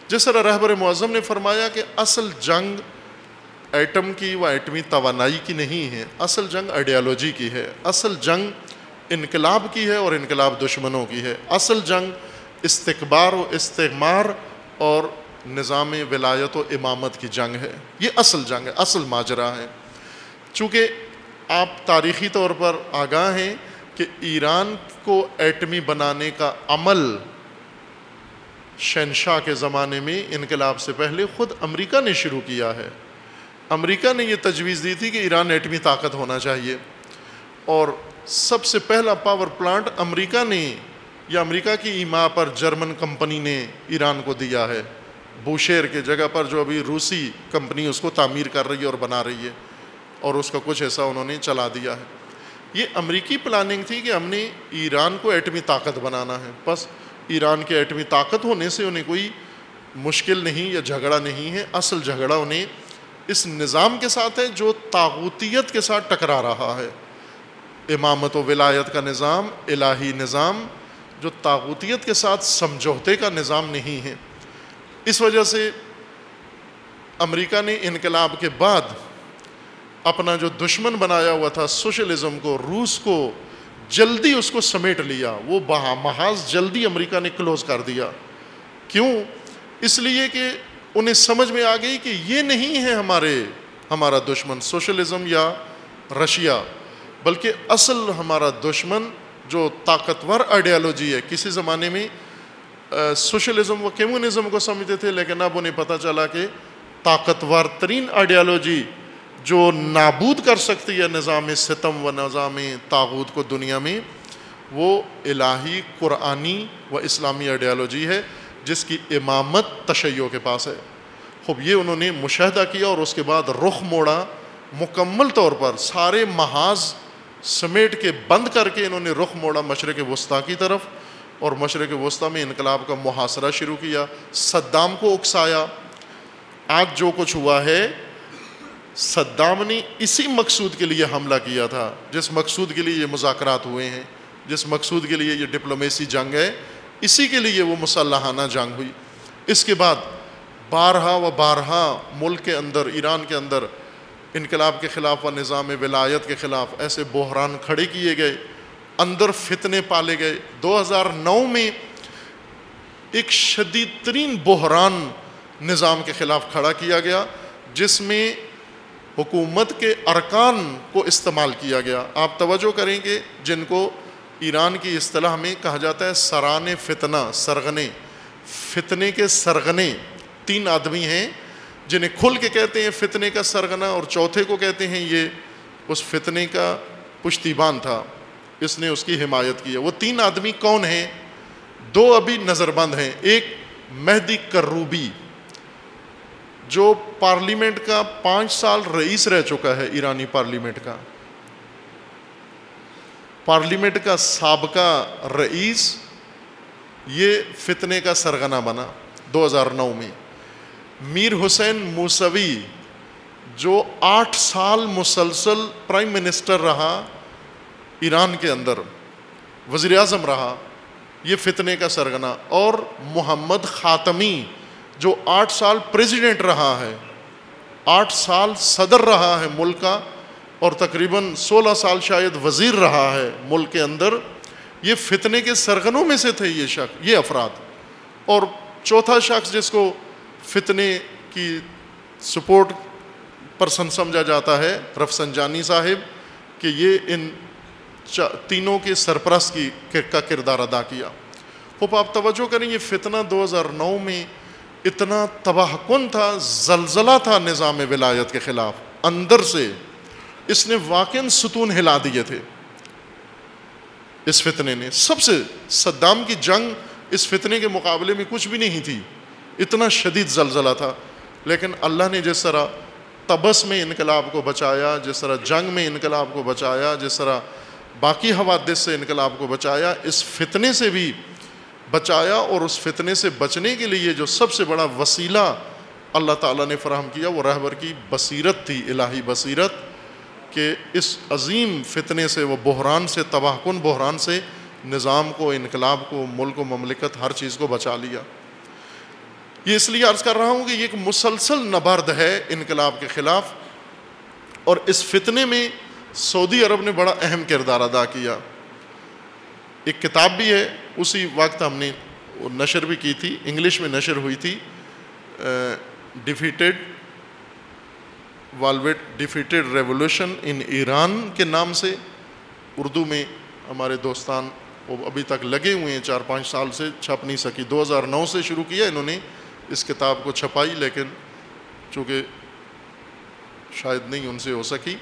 جس طرح رہبر معظم نے فرمایا کہ اصل جنگ ایٹم کی و ایٹمی توانائی کی نہیں ہے، اصل جنگ آئیڈیالوجی کی ہے، اصل جنگ انقلاب کی ہے اور انقلاب دشمنوں کی ہے، اصل جنگ استکبار و استعمار اور نظام ولایت و امامت کی جنگ ہے، یہ اصل جنگ ہے، اصل ماجرا ہے۔ چونکہ آپ تاریخی طور پر آگاہ ہیں کہ ایران کو ایٹمی بنانے کا عمل شہنشاہ کے زمانے میں انقلاب سے پہلے خود امریکہ نے شروع کیا ہے۔ امریکہ نے یہ تجویز دی تھی کہ ایران ایٹمی طاقت ہونا چاہیے، اور سب سے پہلا پاور پلانٹ امریکہ نے یا امریکہ کی ایما پر جرمن کمپنی نے ایران کو دیا ہے، بوشہر کے جگہ پر، جو ابھی روسی کمپنی اس کو تعمیر کر رہی ہے اور بنا رہی ہے، اور اس کا کچھ حصہ انہوں نے چلا دیا ہے۔ یہ امریکی پلاننگ تھی کہ ہم نے ایران کو ایٹمی طاقت بنانا ہے، بس ایران کے ایٹمی طاقت ہونے سے انہیں کوئی مشکل نہیں یا جھگڑا نہیں ہے، اصل جھگڑا انہیں اس نظام کے ساتھ ہے جو طاغوتیت کے ساتھ ٹکرا رہا ہے، امامت و ولایت کا نظام، الہی نظام جو طاغوتیت کے ساتھ سمجھوتے کا نظام نہیں ہے۔ اس وجہ سے امریکہ نے انقلاب کے بعد اپنا جو دشمن بنایا ہوا تھا سوشلزم کو، روس کو، جلدی اس کو سمیٹ لیا، وہ محاذ جلدی امریکہ نے کلوز کر دیا۔ کیوں؟ اس لیے کہ انہیں سمجھ میں آ گئی کہ یہ نہیں ہے ہمارا دشمن سوشلزم یا رشیا، بلکہ اصل ہمارا دشمن جو طاقتور آئیڈیالوجی ہے۔ کسی زمانے میں سوشلزم و کمیونزم کو سمجھتے تھے، لیکن اب انہیں پتہ چلا کہ طاقتور ترین آئیڈیالوجی جو نابود کر سکتی ہے نظام ستم و نظام طاغوت کو دنیا میں، وہ الہی قرآنی و اسلامی آئیڈیالوجی ہے، جس کی امامت تشیع کے پاس ہے۔ خوب یہ انہوں نے مشاہدہ کیا اور اس کے بعد رخ موڑا، مکمل طور پر سارے محاذ سمیٹ کے بند کر کے انہوں نے رخ موڑا مشرق وسطیٰ کی طرف، اور مشرق وسطیٰ میں انقلاب کا محاصرہ شروع کیا، صدام کو اکسایا۔ آج جو کچھ ہوا ہے، صدام نے اسی مقصود کے لیے حملہ کیا تھا، جس مقصود کے لیے یہ مذاکرات ہوئے ہیں، جس مقصود کے لیے یہ ڈپلومیسی جنگ ہے، اسی کے لیے وہ مسلحانہ جنگ ہوئی۔ اس کے بعد بارہا و بارہا ملک کے اندر، ایران کے اندر انقلاب کے خلاف و نظام ولایت کے خلاف ایسے بحران کھڑے کیے گئے، اندر فتنے پالے گئے۔ 2009 میں ایک شدید ترین بحران نظام کے خلاف کھڑا کیا گیا، جس میں حکومت کے ارکان کو استعمال کیا گیا۔ آپ توجہ کریں کہ جن کو ایران کی اصطلاح میں کہا جاتا ہے سران فتنہ، سرغنے، فتنے کے سرغنے، 3 آدمی ہیں جنہیں کھل کے کہتے ہیں فتنے کا سرغنہ، اور چوتھے کو کہتے ہیں یہ اس فتنے کا پشتیبان تھا، اس نے اس کی حمایت کی ہے۔ وہ 3 آدمی کون ہیں؟ 2 ابھی نظر بند ہیں۔ ایک مہدی کروبی، جو پارلیمنٹ کا 5 سال رئیس رہ چکا ہے، ایرانی پارلیمنٹ کا سابقہ رئیس، یہ فتنے کا سرغنہ بنا 2009 میں۔ میر حسین موسوی، جو 8 سال مسلسل پرائم منسٹر رہا ایران کے اندر، وزیر اعظم رہا، یہ فتنے کا سرغنہ۔ اور محمد خاتمی، جو 8 سال پریزیڈنٹ رہا ہے، 8 سال صدر رہا ہے ملک کا، اور تقریباً 16 سال شاید وزیر رہا ہے ملک کے اندر، یہ فتنے کے سرغنوں میں سے تھے یہ افراد۔ اور چوتھا شخص جس کو فتنے کی سپورٹ پرسن سمجھا جاتا ہے، رفسنجانی صاحب، کہ یہ ان تینوں کے سرپرست کا کردار ادا کیا۔ خوب آپ توجہ کریں، یہ فتنہ 2009 میں اتنا تباہ کن تھا، زلزلہ تھا نظام ولایت کے خلاف، اندر سے اس نے واقعاً ستون ہلا دیے تھے۔ اس فتنے نے سب سے، صدام کی جنگ اس فتنے کے مقابلے میں کچھ بھی نہیں تھی، اتنا شدید زلزلہ تھا۔ لیکن اللہ نے جس طرح طبس میں انقلاب کو بچایا، جس طرح جنگ میں انقلاب کو بچایا، جس طرح باقی حوادث سے انقلاب کو بچایا، اس فتنے سے بھی بچایا۔ اور اس فتنے سے بچنے کے لیے جو سب سے بڑا وسیلہ اللہ تعالیٰ نے فراہم کیا، وہ رہبر کی بصیرت تھی، الہی بصیرت، کہ اس عظیم فتنے سے، وہ بحران سے، تباہ کن بحران سے نظام کو، انقلاب کو، ملک و مملکت، ہر چیز کو بچا لیا۔ یہ اس لیے عرض کر رہا ہوں کہ یہ ایک مسلسل نبرد ہے انقلاب کے خلاف، اور اس فتنے میں سعودی عرب نے بڑا اہم کردار ادا کیا۔ ایک کتاب بھی ہے، اسی وقت ہم نے نشر بھی کی تھی، انگلش میں نشر ہوئی تھی، ڈیفیٹڈ ریولوشن ان ایران کے نام سے۔ اردو میں ہمارے دوستان وہ ابھی تک لگے ہوئے ہیں، 4-5 سال سے چھپ نہیں سکی۔ 2009 سے شروع کیا انہوں نے اس کتاب کو چھپائی، لیکن چونکہ شاید نہیں ان سے ہو سکی،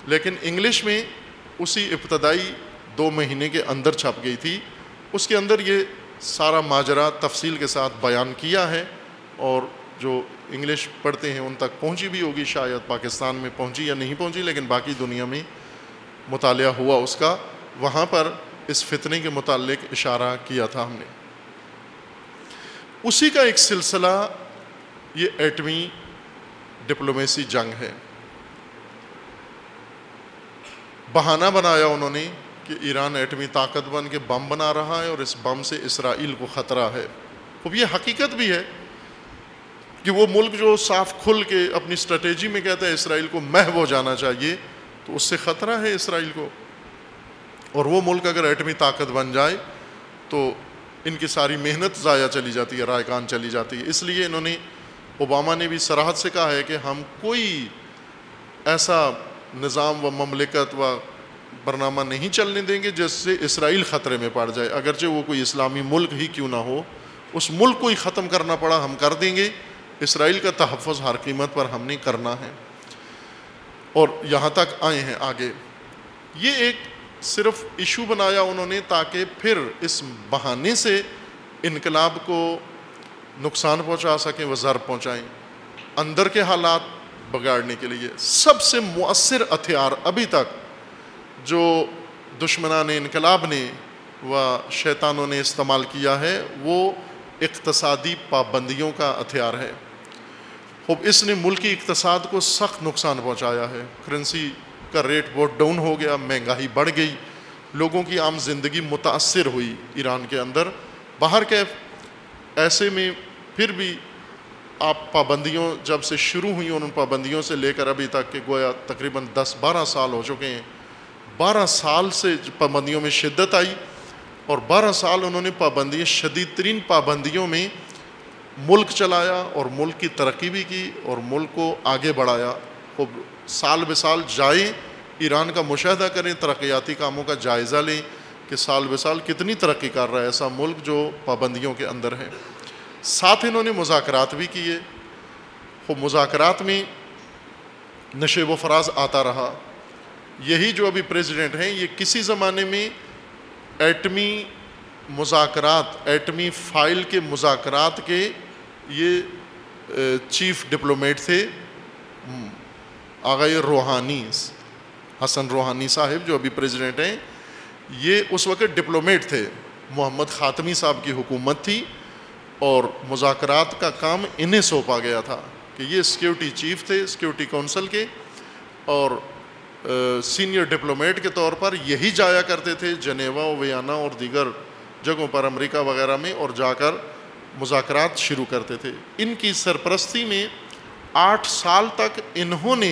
لیکن انگلش میں اسی ابتدائی 2 مہینے کے اندر چھپ گئی تھی۔ اس کے اندر یہ سارا ماجرا تفصیل کے ساتھ بیان کیا ہے، اور جو انگلش پڑھتے ہیں ان تک پہنچی بھی ہوگی، شاید پاکستان میں پہنچی یا نہیں پہنچی، لیکن باقی دنیا میں مطالعہ ہوا اس کا۔ وہاں پر اس فتنے کے متعلق اشارہ کیا تھا ہم نے۔ اسی کا ایک سلسلہ یہ ایٹمی ڈپلومیسی جنگ ہے۔ بہانہ بنایا انہوں نے کہ ایران ایٹمی طاقت بن کے بم بنا رہا ہے اور اس بم سے اسرائیل کو خطرہ ہے. اب یہ حقیقت بھی ہے کہ وہ ملک جو صاف کھل کے اپنی اسٹریٹجی میں کہتا ہے اسرائیل کو محو ہو جانا چاہیے، تو اس سے خطرہ ہے اسرائیل کو. اور وہ ملک اگر ایٹمی طاقت بن جائے تو ان کی ساری محنت ضائع چلی جاتی ہے، رائگان چلی جاتی ہے. اس لیے انہوں نے، اوباما نے بھی صراحت سے کہا ہے کہ ہم کوئی ایسا نظام و مملکت و برنامہ نہیں چلنے دیں گے جس سے اسرائیل خطرے میں پڑ جائے، اگرچہ وہ کوئی اسلامی ملک ہی کیوں نہ ہو. اس ملک کو ہی ختم کرنا پڑا ہم کر دیں گے، اسرائیل کا تحفظ ہر قیمت پر ہم نے کرنا ہے. اور یہاں تک آئے ہیں آگے. یہ ایک صرف ایشو بنایا انہوں نے تاکہ پھر اس بہانے سے انقلاب کو نقصان پہنچا سکیں و ضرر پہنچائیں، اندر کے حالات بگاڑنے کے لیے. سب سے مؤثر ہتھیار ابھی تک جو دشمنان انقلاب نے و شیطانوں نے استعمال کیا ہے وہ اقتصادی پابندیوں کا ہتھیار ہے. اب اس نے ملکی اقتصاد کو سخت نقصان پہنچایا ہے. کرنسی کا ریٹ بہت ڈاؤن ہو گیا، مہنگائی بڑھ گئی، لوگوں کی عام زندگی متاثر ہوئی ایران کے اندر. باہر کے ایسے میں پھر بھی آپ پابندیوں جب سے شروع ہوئی ان پابندیوں سے لے کر ابھی تک کہ گویا تقریباً 10-12 سال ہو چکے ہیں. 12 سال سے پابندیوں میں شدت آئی اور 12 سال انہوں نے پابندیاں، شدید ترین پابندیوں میں ملک چلایا اور ملک کی ترقی بھی کی اور ملک کو آگے بڑھایا. اب سال بہ سال جائیں ایران کا مشاہدہ کریں، ترقیاتی کاموں کا جائزہ لیں کہ سال بہ سال کتنی ترقی کر رہا ہے ایسا ملک جو پابندیوں کے اندر ہے. ساتھ انہوں نے مذاکرات بھی کیے. وہ مذاکرات میں نشیب و فراز آتا رہا. یہی جو ابھی پریزیڈنٹ ہیں یہ کسی زمانے میں ایٹمی مذاکرات، ایٹمی فائل کے مذاکرات کے یہ چیف ڈپلومیٹ تھے. آغا روحانی، حسن روحانی صاحب جو ابھی پریزیڈنٹ ہیں، یہ اس وقت ڈپلومیٹ تھے. محمد خاتمی صاحب کی حکومت تھی اور مذاکرات کا کام انہیں سونپا گیا تھا کہ یہ سیکیورٹی چیف تھے سیکیورٹی کونسل کے، اور سینئر ڈپلومیٹ کے طور پر یہی جایا کرتے تھے جنیوا، ویانا اور دیگر جگہوں پر امریکہ وغیرہ میں، اور جا کر مذاکرات شروع کرتے تھے. ان کی سرپرستی میں 8 سال تک انہوں نے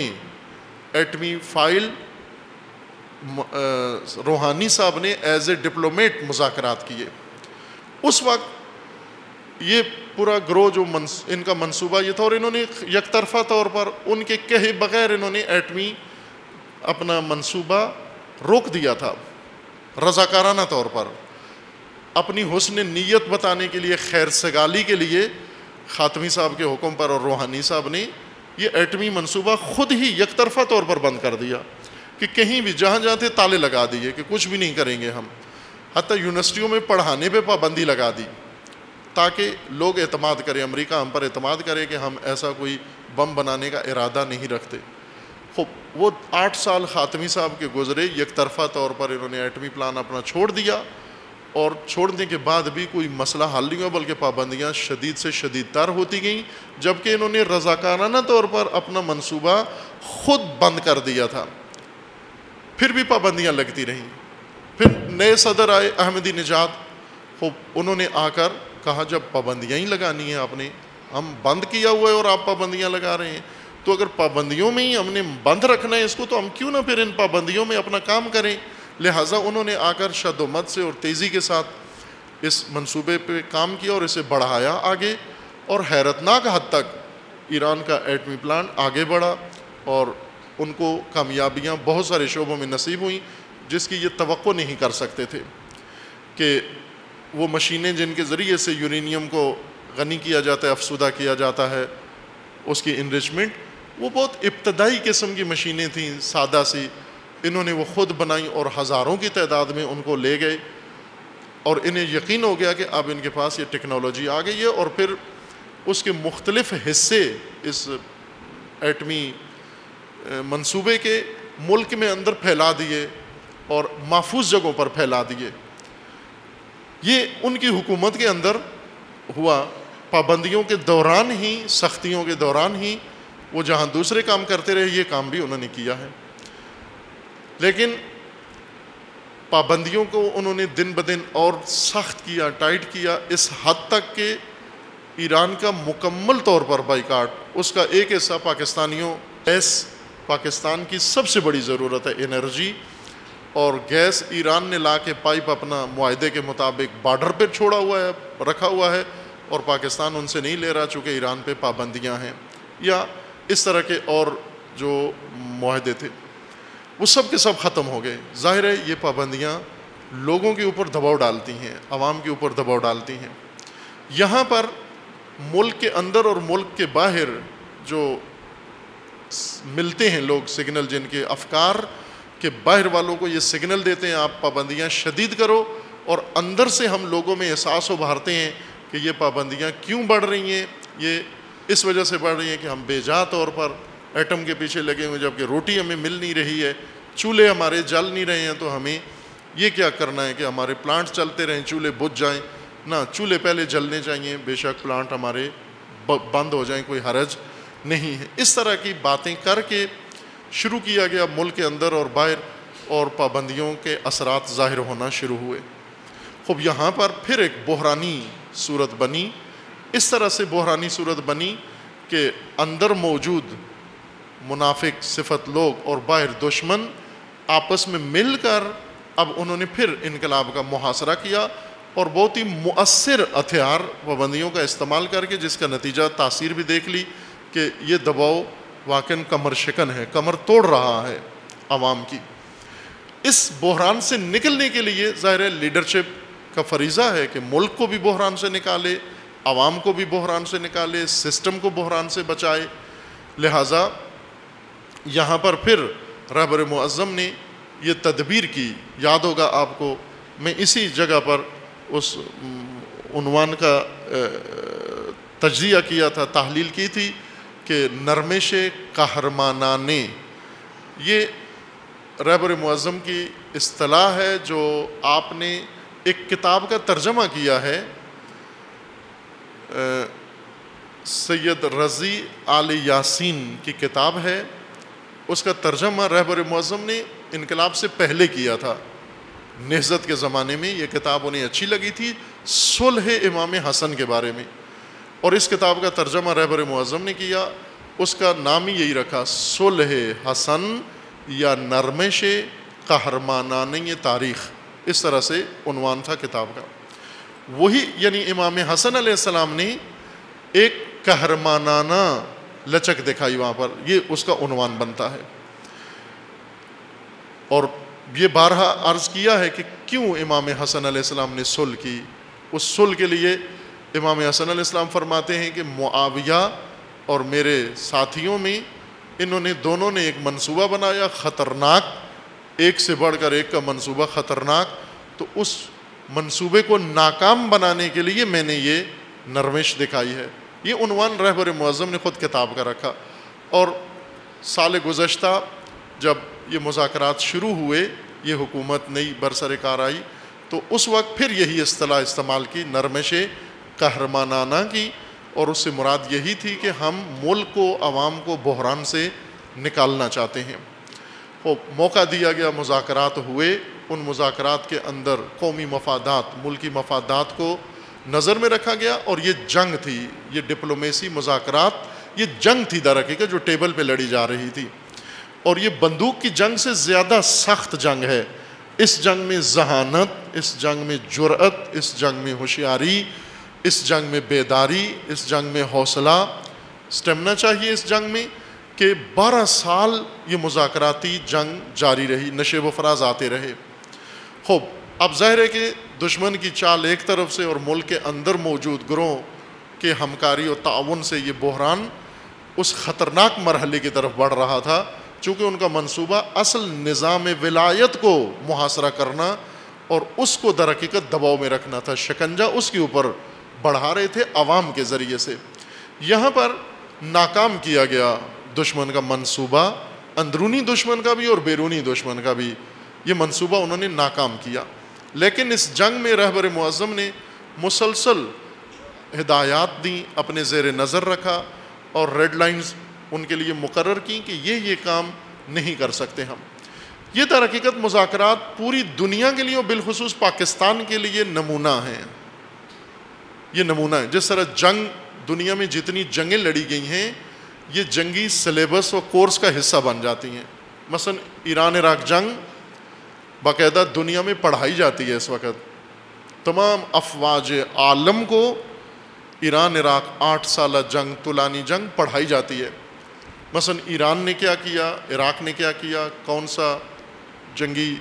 ایٹمی فائل روحانی صاحب نے ایز اے ڈپلومیٹ مذاکرات کیے. اس وقت یہ پورا گروہ جو ان کا منصوبہ یہ تھا، اور انہوں نے یک طرفہ طور پر ان کے کہے بغیر انہوں نے ایٹمی اپنا منصوبہ روک دیا تھا. رضاکارانہ طور پر اپنی حسن نیت بتانے کے لیے، خیر سگالی کے لیے خاتمی صاحب کے حکم پر اور روحانی صاحب نے یہ ایٹمی منصوبہ خود ہی یک طرفہ طور پر بند کر دیا کہ کہیں بھی جہاں جہاں تھے تالے لگا دیے کہ کچھ بھی نہیں کریں گے ہم. حتیٰ یونیورسٹیوں میں پڑھانے پہ پابندی لگا دی تاکہ لوگ اعتماد کریں، امریکہ ہم پر اعتماد کرے کہ ہم ایسا کوئی بم بنانے کا ارادہ نہیں رکھتے. وہ 8 سال خاتمی صاحب کے گزرے، یک طرفہ طور پر انہوں نے ایٹمی پلان اپنا چھوڑ دیا، اور چھوڑنے کے بعد بھی کوئی مسئلہ حل نہیں ہوا بلکہ پابندیاں شدید سے شدید تر ہوتی گئیں، جبکہ انہوں نے رضاکارانہ طور پر اپنا منصوبہ خود بند کر دیا تھا. پھر بھی پابندیاں لگتی رہیں. پھر نئے صدر آئے احمدی نژاد، انہوں نے آ کر کہا جب پابندیاں ہی لگانی ہیں آپ نے، ہم بند کیا ہوا ہے اور آپ پابندیاں لگا رہے ہیں، تو اگر پابندیوں میں ہی ہم نے بند رکھنا ہے اس کو تو ہم کیوں نہ پھر ان پابندیوں میں اپنا کام کریں. لہٰذا انہوں نے آ کر شد و مت سے اور تیزی کے ساتھ اس منصوبے پہ کام کیا اور اسے بڑھایا آگے، اور حیرتناک حد تک ایران کا ایٹمی پلانٹ آگے بڑھا اور ان کو کامیابیاں بہت سارے شعبوں میں نصیب ہوئیں جس کی یہ توقع نہیں کر سکتے تھے کہ وہ مشینیں جن کے ذریعے سے یورینیم کو غنی کیا جاتا ہے، افسودہ کیا جاتا ہے، اس کی انریچمنٹ، وہ بہت ابتدائی قسم کی مشینیں تھیں، سادہ سی. انہوں نے وہ خود بنائیں اور ہزاروں کی تعداد میں ان کو لے گئے، اور انہیں یقین ہو گیا کہ اب ان کے پاس یہ ٹیکنالوجی آ گئی ہے، اور پھر اس کے مختلف حصے اس ایٹمی منصوبے کے ملک میں اندر پھیلا دیے اور محفوظ جگہوں پر پھیلا دیے. یہ ان کی حکومت کے اندر ہوا. پابندیوں کے دوران ہی، سختیوں کے دوران ہی وہ جہاں دوسرے کام کرتے رہے یہ کام بھی انہوں نے کیا ہے. لیکن پابندیوں کو انہوں نے دن بدن اور سخت کیا، ٹائٹ کیا، اس حد تک کہ ایران کا مکمل طور پر بائیکاٹ، اس کا ایک حصہ پاکستانیوں، گیس پاکستان کی سب سے بڑی ضرورت ہے انرجی، اور گیس ایران نے لا کے پائپ اپنا معاہدے کے مطابق بارڈر پہ چھوڑا ہوا ہے، رکھا ہوا ہے، اور پاکستان ان سے نہیں لے رہا چونکہ ایران پہ پابندیاں ہیں، یا اس طرح کے اور جو معاہدے تھے وہ سب کے سب ختم ہو گئے۔ ظاہر ہے یہ پابندیاں لوگوں کے اوپر دباؤ ڈالتی ہیں، عوام کے اوپر دباؤ ڈالتی ہیں۔ یہاں پر ملک کے اندر اور ملک کے باہر جو ملتے ہیں لوگ سگنل، جن کے افکار کے باہر والوں کو یہ سگنل دیتے ہیں آپ پابندیاں شدید کرو، اور اندر سے ہم لوگوں میں احساس ابھارتے ہیں کہ یہ پابندیاں کیوں بڑھ رہی ہیں، یہ اس وجہ سے بڑھ رہی ہیں کہ ہم بے جا طور پر ایٹم کے پیچھے لگے ہوئے، جبکہ روٹی ہمیں مل نہیں رہی ہے، چولہے ہمارے جل نہیں رہے ہیں، تو ہمیں یہ کیا کرنا ہے کہ ہمارے پلانٹ چلتے رہیں، چولہے بجھ جائیں؟ نہ، چولہے پہلے جلنے چاہیے، بے شک پلانٹ ہمارے بند ہو جائیں، کوئی حرج نہیں ہے۔ اس طرح کی باتیں کر کے شروع کیا گیا ملک کے اندر اور باہر، اور پابندیوں کے اثرات ظاہر ہونا شروع ہوئے۔ خوب یہاں پر پھر ایک بحرانی صورت بنی، اس طرح سے بحرانی صورت بنی کہ اندر موجود منافق صفت لوگ اور باہر دشمن آپس میں مل کر اب انہوں نے پھر انقلاب کا محاصرہ کیا، اور بہت ہی مؤثر ہتھیار پابندیوں کا استعمال کر کے، جس کا نتیجہ تاثیر بھی دیکھ لی کہ یہ دباؤ واقعاً کمر شکن ہے، کمر توڑ رہا ہے عوام کی۔ اس بحران سے نکلنے کے لیے ظاہر ہے لیڈرشپ کا فریضہ ہے کہ ملک کو بھی بحران سے نکالے، عوام کو بھی بحران سے نکالے، سسٹم کو بحران سے بچائے۔ لہٰذا یہاں پر پھر رہبر معظم نے یہ تدبیر کی، یاد ہوگا آپ کو، میں اسی جگہ پر اس عنوان کا تجزیہ کیا تھا، تحلیل کی تھی کہ نرمش قہرمانانہ، یہ رہبر معظم کی اصطلاح ہے جو آپ نے ایک کتاب کا ترجمہ کیا ہے، سید رضی آل یاسین کی کتاب ہے، اس کا ترجمہ رہبر معظم نے انقلاب سے پہلے کیا تھا، نہضت کے زمانے میں یہ کتاب انہیں اچھی لگی تھی، صلح امام حسن کے بارے میں، اور اس کتاب کا ترجمہ رہبر معظم نے کیا، اس کا نام ہی یہی رکھا، صلح حسن یا نرمش قہرمانانہ تاریخ، اس طرح سے عنوان تھا کتاب کا۔ وہی یعنی امام حسن علیہ السلام نے ایک قہرمانانہ لچک دکھائی وہاں پر، یہ اس کا عنوان بنتا ہے۔ اور یہ بارہا عرض کیا ہے کہ کیوں امام حسن علیہ السلام نے صلح کی۔ اس صلح کے لیے امام حسن علیہ السلام فرماتے ہیں کہ معاویہ اور میرے ساتھیوں میں انہوں نے دونوں نے ایک منصوبہ بنایا خطرناک، ایک سے بڑھ کر ایک کا منصوبہ خطرناک، تو اس منصوبے کو ناکام بنانے کے لیے میں نے یہ نرمش دکھائی ہے۔ یہ عنوان رہبر معظم نے خود کتاب کا رکھا، اور سال گزشتہ جب یہ مذاکرات شروع ہوئے، یہ حکومت نئی برسر کار آئی، تو اس وقت پھر یہی اصطلاح استعمال کی، نرمش قہرمانانہ کی، اور اس سے مراد یہی تھی کہ ہم ملک کو، عوام کو بحران سے نکالنا چاہتے ہیں۔ وہ موقع دیا گیا، مذاکرات ہوئے، ان مذاکرات کے اندر قومی مفادات، ملکی مفادات کو نظر میں رکھا گیا، اور یہ جنگ تھی، یہ ڈپلومیسی مذاکرات، یہ جنگ تھی در حقیقت جو ٹیبل پہ لڑی جا رہی تھی، اور یہ بندوق کی جنگ سے زیادہ سخت جنگ ہے۔ اس جنگ میں ذہانت، اس جنگ میں جرأت، اس جنگ میں ہوشیاری، اس جنگ میں بیداری، اس جنگ میں حوصلہ، سٹیمنا چاہیے اس جنگ میں، کہ 12 سال یہ مذاکراتی جنگ جاری رہی، نشیب و فراز آتے رہے۔ خوب اب ظاہر ہے کہ دشمن کی چال ایک طرف سے اور ملک کے اندر موجود گروہ کے ہمکاری اور تعاون سے یہ بحران اس خطرناک مرحلے کی طرف بڑھ رہا تھا، چونکہ ان کا منصوبہ اصل نظام ولایت کو محاصرہ کرنا اور اس کو در حقیقت دباؤ میں رکھنا تھا، شکنجہ اس کے اوپر بڑھا رہے تھے عوام کے ذریعے سے۔ یہاں پر ناکام کیا گیا دشمن کا منصوبہ، اندرونی دشمن کا بھی اور بیرونی دشمن کا بھی، یہ منصوبہ انہوں نے ناکام کیا۔ لیکن اس جنگ میں رہبر معظم نے مسلسل ہدایات دیں، اپنے زیر نظر رکھا، اور ریڈ لائنز ان کے لیے مقرر کی کہ یہ کام نہیں کر سکتے ہم۔ یہ در حقیقت مذاکرات پوری دنیا کے لیے اور بالخصوص پاکستان کے لیے نمونہ ہیں. یہ نمونہ ہے. جس طرح جنگ دنیا میں جتنی جنگیں لڑی گئی ہیں یہ جنگی سلیبس و کورس کا حصہ بن جاتی ہیں. مثلا ایران عراق جنگ باقاعدہ دنیا میں پڑھائی جاتی ہے اس وقت. تمام افواج عالم کو ایران عراق 8 سالہ جنگ طولانی جنگ پڑھائی جاتی ہے. مثلا ایران نے کیا کیا, عراق نے کیا کیا, کون سا جنگی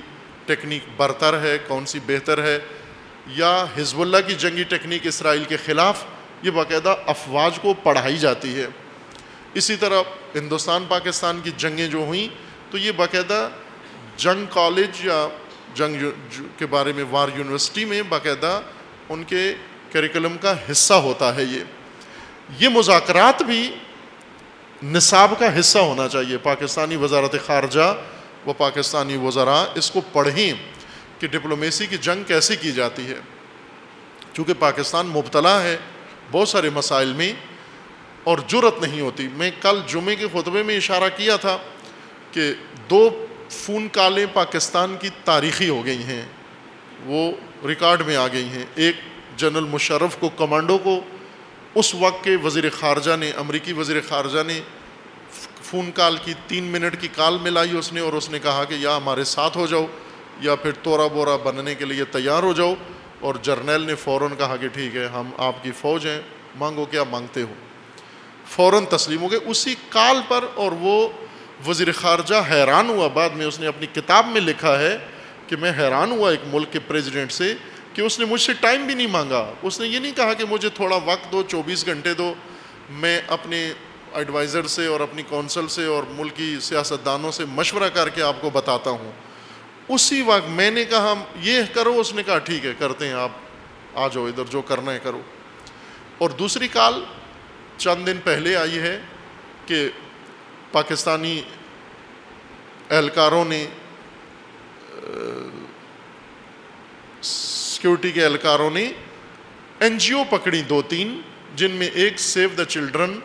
ٹیکنیک برتر ہے, کون سی بہتر ہے, یا حزب اللہ کی جنگی ٹیکنیک اسرائیل کے خلاف, یہ باقاعدہ افواج کو پڑھائی جاتی ہے. اسی طرح ہندوستان پاکستان کی جنگیں جو ہوئیں تو یہ باقاعدہ جنگ کالج یا جنگ کے بارے میں وار یونیورسٹی میں باقاعدہ ان کے کریکولم کا حصہ ہوتا ہے. یہ مذاکرات بھی نصاب کا حصہ ہونا چاہیے. پاکستانی وزارت خارجہ و پاکستانی وزراء اس کو پڑھیں کہ ڈپلومیسی کی جنگ کیسے کی جاتی ہے, چونکہ پاکستان مبتلا ہے بہت سارے مسائل میں اور جرأت نہیں ہوتی. میں کل جمعے کے خطبے میں اشارہ کیا تھا کہ 2 فون کالیں پاکستان کی تاریخی ہو گئی ہیں, وہ ریکارڈ میں آ گئی ہیں. ایک جنرل مشرف کو, کمانڈو کو, اس وقت کے وزیر خارجہ نے, امریکی وزیر خارجہ نے فون کال کی, 3 منٹ کی کال ملائی اس نے, اور اس نے کہا کہ یا ہمارے ساتھ ہو جاؤ یا پھر تورا بورا بننے کے لیے تیار ہو جاؤ. اور جرنیل نے فوراً کہا کہ ٹھیک ہے, ہم آپ کی فوج ہیں, مانگو کیا مانگتے ہو. فوراً تسلیم ہو گئے اسی کال پر. اور وہ وزیر خارجہ حیران ہوا, بعد میں اس نے اپنی کتاب میں لکھا ہے کہ میں حیران ہوا ایک ملک کے پریزیڈنٹ سے کہ اس نے مجھ سے ٹائم بھی نہیں مانگا. اس نے یہ نہیں کہا کہ مجھے تھوڑا وقت دو, 24 گھنٹے دو, میں اپنے ایڈوائزر سے اور اپنی کونسل سے اور ملکی سیاستدانوں سے مشورہ کر کے آپ کو بتاتا ہوں. اسی وقت میں نے کہا یہ کرو, اس نے کہا ٹھیک ہے کرتے ہیں, آپ آ جاؤ ادھر, جو کرنا ہے کرو. اور دوسری کال چند دن پہلے آئی ہے کہ پاکستانی اہلکاروں نے, سیکیورٹی کے اہلکاروں نے NGO پکڑی 2-3, جن میں ایک سیو دا چلڈرن,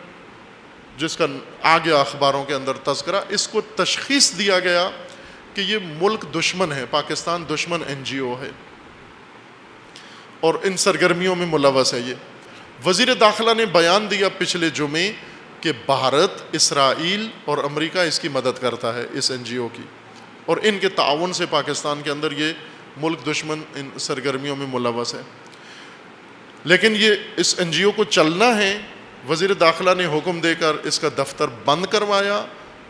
جس کا آ گیا اخباروں کے اندر تذکرہ. اس کو تشخیص دیا گیا کہ یہ ملک دشمن ہے, پاکستان دشمن NGO ہے اور ان سرگرمیوں میں ملوث ہے. یہ وزیر داخلہ نے بیان دیا پچھلے جمعے کہ بھارت, اسرائیل اور امریکہ اس کی مدد کرتا ہے, اس NGO کی, اور ان کے تعاون سے پاکستان کے اندر یہ ملک دشمن ان سرگرمیوں میں ملوث ہے. لیکن یہ اس NGO کو چلنا ہے. وزیر داخلہ نے حکم دے کر اس کا دفتر بند کروایا,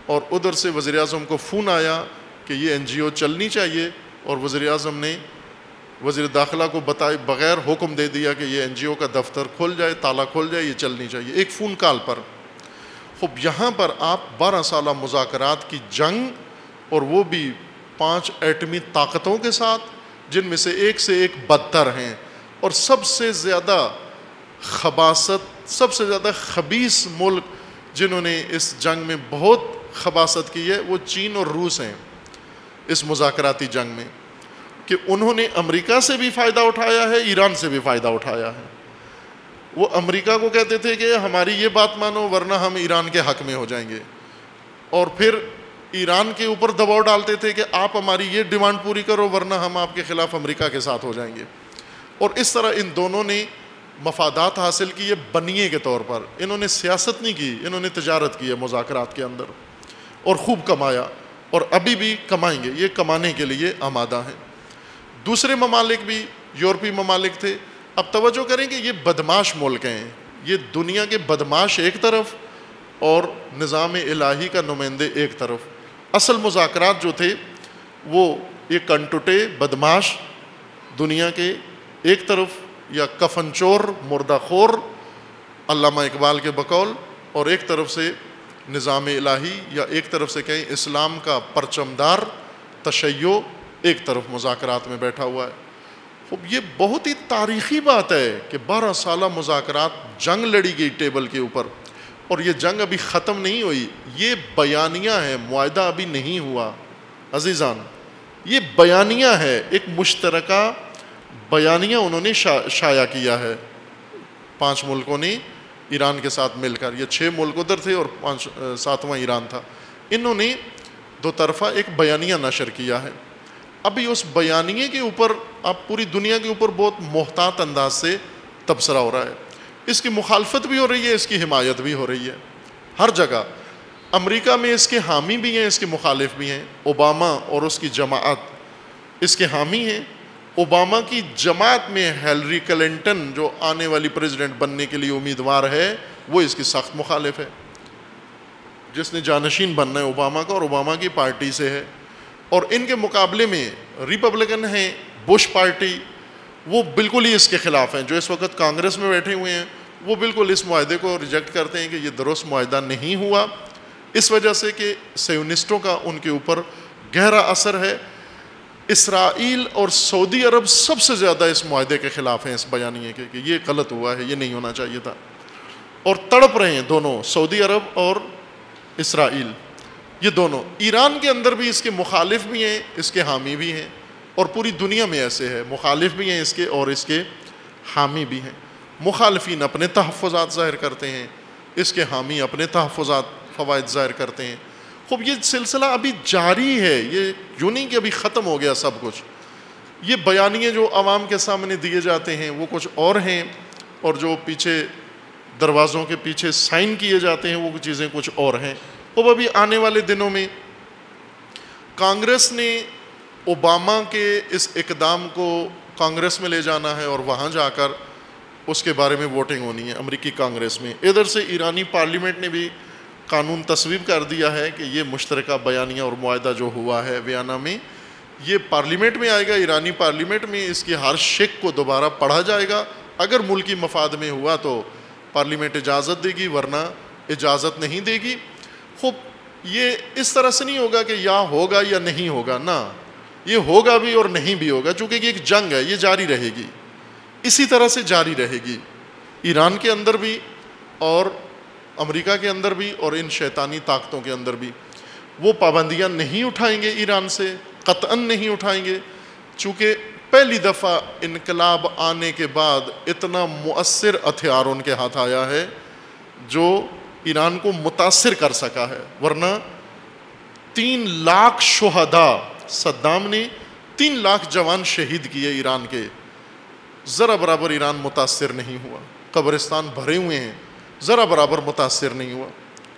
اور ادھر سے وزیر اعظم کو فون آیا کہ یہ NGO چلنی چاہیے, اور وزیر اعظم نے وزیر داخلہ کو بتائے بغیر حکم دے دیا کہ یہ NGO کا دفتر کھل جائے, تالا کھل جائے, یہ چلنی چاہیے, ایک فون کال پر. خوب یہاں پر آپ 12 سالہ مذاکرات کی جنگ, اور وہ بھی 5 ایٹمی طاقتوں کے ساتھ, جن میں سے ایک بدتر ہیں, اور سب سے زیادہ خباثت, سب سے زیادہ خبیث ملک جنہوں نے اس جنگ میں بہت خباثت کی ہے, وہ چین اور روس ہیں اس مذاکراتی جنگ میں, کہ انہوں نے امریکہ سے بھی فائدہ اٹھایا ہے, ایران سے بھی فائدہ اٹھایا ہے. وہ امریکہ کو کہتے تھے کہ ہماری یہ بات مانو ورنہ ہم ایران کے حق میں ہو جائیں گے, اور پھر ایران کے اوپر دباؤ ڈالتے تھے کہ آپ ہماری یہ ڈیمانڈ پوری کرو ورنہ ہم آپ کے خلاف امریکہ کے ساتھ ہو جائیں گے. اور اس طرح ان دونوں نے مفادات حاصل کیے بنیے کے طور پر. انہوں نے سیاست نہیں کی, انہوں نے تجارت کی ہے مذاکرات کے اندر, اور خوب کمایا, اور ابھی بھی کمائیں گے, یہ کمانے کے لیے آمادہ ہیں. دوسرے ممالک بھی یورپی ممالک تھے. اب توجہ کریں کہ یہ بدماش ملک ہیں, یہ دنیا کے بدماش ایک طرف اور نظام الہی کا نمائندے ایک طرف. اصل مذاکرات جو تھے وہ یہ کنٹوٹے بدماش دنیا کے ایک طرف, یا کفن چور مردہ خور علامہ اقبال کے بقول, اور ایک طرف سے نظام الہی, یا ایک طرف سے کہیں اسلام کا پرچمدار تشیع ایک طرف مذاکرات میں بیٹھا ہوا ہے. یہ بہت ہی تاریخی بات ہے کہ 12 سالہ مذاکرات جنگ لڑی گئی ٹیبل کے اوپر, اور یہ جنگ ابھی ختم نہیں ہوئی. یہ بیانیہ ہے, معاہدہ ابھی نہیں ہوا عزیزان, یہ بیانیہ ہے, ایک مشترکہ بیانیہ انہوں نے شائع کیا ہے 5 ملکوں نے ایران کے ساتھ مل کر. یہ 6 ملک ادھر تھے اور 7واں ایران تھا. انہوں نے دو طرفہ ایک بیانیہ نشر کیا ہے. ابھی اس بیانیے کے اوپر اب پوری دنیا کے اوپر بہت محتاط انداز سے تبصرہ ہو رہا ہے. اس کی مخالفت بھی ہو رہی ہے, اس کی حمایت بھی ہو رہی ہے ہر جگہ. امریکہ میں اس کے حامی بھی ہیں, اس کے مخالف بھی ہیں. اوباما اور اس کی جماعت اس کے حامی ہیں. اوباما کی جماعت میں ہیلری کلنٹن جو آنے والی پریزیڈنٹ بننے کے لیے امیدوار ہے, وہ اس کی سخت مخالف ہے, جس نے جانشین بننا ہے اوباما کا اور اوباما کی پارٹی سے ہے. اور ان کے مقابلے میں ریپبلکن ہیں, بش پارٹی, وہ بالکل ہی اس کے خلاف ہیں. جو اس وقت کانگریس میں بیٹھے ہوئے ہیں وہ بالکل اس معاہدے کو ریجیکٹ کرتے ہیں کہ یہ درست معاہدہ نہیں ہوا, اس وجہ سے کہ سیونسٹوں کا ان کے اوپر گہرا اثر ہے. اسرائیل اور سعودی عرب سب سے زیادہ اس معاہدے کے خلاف ہیں, اس بیانیے کے, کہ یہ غلط ہوا ہے, یہ نہیں ہونا چاہیے تھا. اور تڑپ رہے ہیں دونوں, سعودی عرب اور اسرائیل, یہ دونوں. ایران کے اندر بھی اس کے مخالف بھی ہیں, اس کے حامی بھی ہیں, اور پوری دنیا میں ایسے ہے, مخالف بھی ہیں اس کے اور اس کے حامی بھی ہیں. مخالفین اپنے تحفظات ظاہر کرتے ہیں, اس کے حامی اپنے تحفظات فوائد ظاہر کرتے ہیں. خوب یہ سلسلہ ابھی جاری ہے, یہ یوں نہیں کہ ابھی ختم ہو گیا سب کچھ. یہ بیانیے جو عوام کے سامنے دیے جاتے ہیں وہ کچھ اور ہیں, اور جو پیچھے دروازوں کے پیچھے سائن کیے جاتے ہیں وہ چیزیں کچھ اور ہیں. اب ابھی آنے والے دنوں میں کانگریس نے اوباما کے اس اقدام کو کانگریس میں لے جانا ہے اور وہاں جا کر اس کے بارے میں ووٹنگ ہونی ہے امریکی کانگریس میں. ادھر سے ایرانی پارلیمنٹ نے بھی قانون تصویب کر دیا ہے کہ یہ مشترکہ بیانیہ اور معاہدہ جو ہوا ہے ویانا میں, یہ پارلیمنٹ میں آئے گا, ایرانی پارلیمنٹ میں اس کی ہر شق کو دوبارہ پڑھا جائے گا. اگر ملکی مفاد میں ہوا تو پارلیمنٹ اجازت دے گی, ورنہ اجازت نہیں دے گی. خوب یہ اس طرح سے نہیں ہوگا کہ یا ہوگا یا نہیں ہوگا, نہ, یہ ہوگا بھی اور نہیں بھی ہوگا, چونکہ یہ ایک جنگ ہے, یہ جاری رہے گی, اسی طرح سے جاری رہے گی. ایران کے اندر بھی اور امریکہ کے اندر بھی اور ان شیطانی طاقتوں کے اندر بھی. وہ پابندیاں نہیں اٹھائیں گے ایران سے, قطعاً نہیں اٹھائیں گے, چونکہ پہلی دفعہ انقلاب آنے کے بعد اتنا مؤثر ہتھیار ان کے ہاتھ آیا ہے جو ایران کو متاثر کر سکا ہے. ورنہ 3 لاکھ شہداء, صدام نے 3 لاکھ جوان شہید کیے ایران کے, ذرا برابر ایران متاثر نہیں ہوا. قبرستان بھرے ہوئے ہیں, ذرا برابر متاثر نہیں ہوا,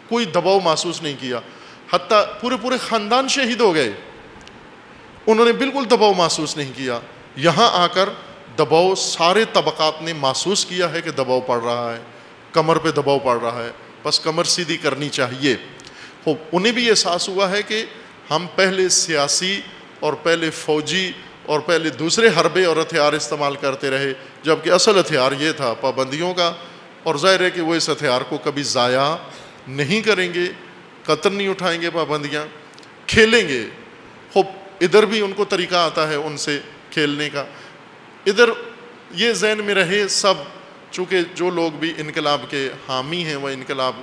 کوئی دباؤ محسوس نہیں کیا. حتیٰ پورے خاندان شہید ہو گئے, انہوں نے بالکل دباؤ محسوس نہیں کیا. یہاں آ کر دباؤ سارے طبقات نے محسوس کیا ہے کہ دباؤ پڑ رہا ہے, کمر پہ دباؤ پڑ رہا ہے, بس کمر سیدھی کرنی چاہیے. انہیں بھی احساس ہوا ہے کہ ہم پہلے سیاسی اور پہلے فوجی اور پہلے دوسرے حربے اور ہتھیار استعمال کرتے رہے, جبکہ اصل ہتھیار یہ تھا پابندیوں کا. اور ظاہر ہے کہ وہ اس ہتھیار کو کبھی ضائع نہیں کریں گے, قطر نہیں اٹھائیں گے, پابندیاں کھیلیں گے. خوب ادھر بھی ان کو طریقہ آتا ہے ان سے کھیلنے کا. ادھر یہ ذہن میں رہے سب, چونکہ جو لوگ بھی انقلاب کے حامی ہیں, وہ انقلاب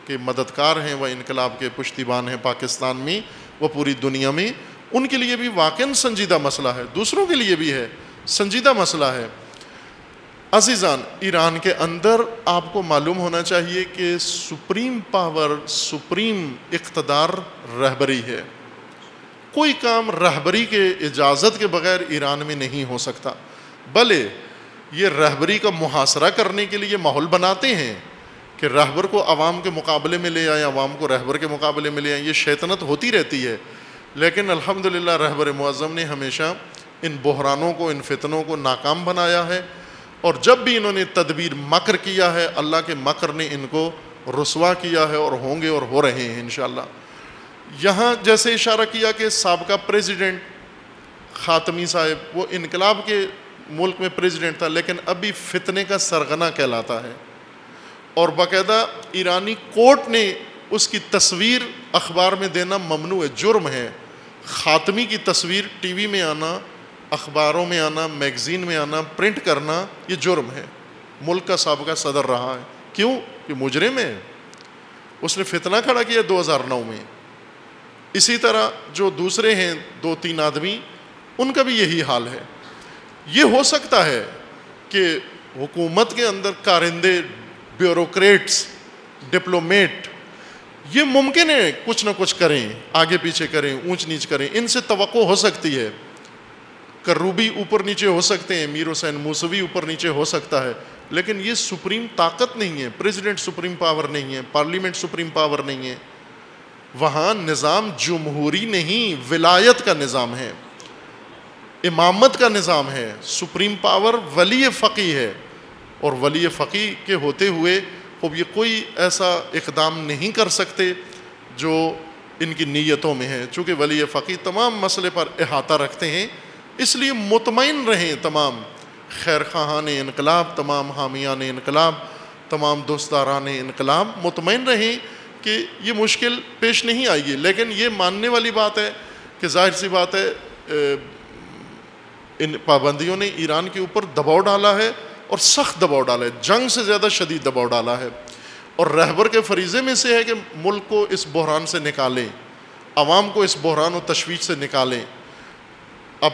کے مددگار ہیں, وہ انقلاب کے پشتیبان ہیں پاکستان میں, وہ پوری دنیا میں, ان کے لیے بھی واقعاً سنجیدہ مسئلہ ہے, دوسروں کے لیے بھی ہے, سنجیدہ مسئلہ ہے. عزیزان, ایران کے اندر آپ کو معلوم ہونا چاہیے کہ سپریم پاور, سپریم اقتدار رہبری ہے. کوئی کام رہبری کے اجازت کے بغیر ایران میں نہیں ہو سکتا. بھلے یہ رہبری کا محاصرہ کرنے کے لیے ماحول بناتے ہیں کہ رہبر کو عوام کے مقابلے میں لے آئیں, عوام کو رہبر کے مقابلے میں لے آئیں, یہ شیطنت ہوتی رہتی ہے. لیکن الحمدللہ رہبر معظم نے ہمیشہ ان بحرانوں کو, ان فتنوں کو ناکام بنایا ہے. اور جب بھی انہوں نے تدبیر مکر کیا ہے, اللہ کے مکر نے ان کو رسوا کیا ہے, اور ہوں گے اور ہو رہے ہیں انشاءاللہ. یہاں جیسے اشارہ کیا کہ سابقہ پریزیڈنٹ خاتمی صاحب وہ انقلاب کے ملک میں پریزیڈنٹ تھا, لیکن ابھی فتنے کا سرغنہ کہلاتا ہے, اور باقاعدہ ایرانی کورٹ نے اس کی تصویر اخبار میں دینا ممنوع ہے, جرم ہے. خاتمی کی تصویر ٹی وی میں آنا, اخباروں میں آنا, میگزین میں آنا, پرنٹ کرنا, یہ جرم ہے. ملک کا سابقہ صدر رہا ہے, کیوں؟ کہ مجرم ہے, اس نے فتنہ کھڑا کیا 2009 میں. اسی طرح جو دوسرے ہیں 2-3 آدمی, ان کا بھی یہی حال ہے. یہ ہو سکتا ہے کہ حکومت کے اندر کارندے, بیوروکریٹس, ڈپلومیٹ یہ ممکن ہے کچھ نہ کچھ کریں، آگے پیچھے کریں، اونچ نیچ کریں، ان سے توقع ہو سکتی ہے، کروبی اوپر نیچے ہو سکتے ہیں، میر حسین موسوی اوپر نیچے ہو سکتا ہے، لیکن یہ سپریم طاقت نہیں ہے، پریزیڈنٹ سپریم پاور نہیں ہے، پارلیمنٹ سپریم پاور نہیں ہے، وہاں نظام جمہوری نہیں، ولایت کا نظام ہے، امامت کا نظام ہے، سپریم پاور ولی فقی ہے، اور ولی فقی کے ہوتے ہوئے اب یہ کوئی ایسا اقدام نہیں کر سکتے جو ان کی نیتوں میں ہے، چونکہ ولی فقی تمام مسئلے پر احاطہ رکھتے ہیں، اس لیے مطمئن رہیں تمام خیر خواہان انقلاب، تمام حامیان انقلاب، تمام دوستداران انقلاب، مطمئن رہیں کہ یہ مشکل پیش نہیں آئے گی، لیکن یہ ماننے والی بات ہے کہ ظاہر سی بات ہے ان پابندیوں نے ایران کے اوپر دباؤ ڈالا ہے، اور سخت دباؤ ڈالا ہے، جنگ سے زیادہ شدید دباؤ ڈالا ہے، اور رہبر کے فریضے میں سے ہے کہ ملک کو اس بحران سے نکالیں، عوام کو اس بحران و تشویش سے نکالیں۔ اب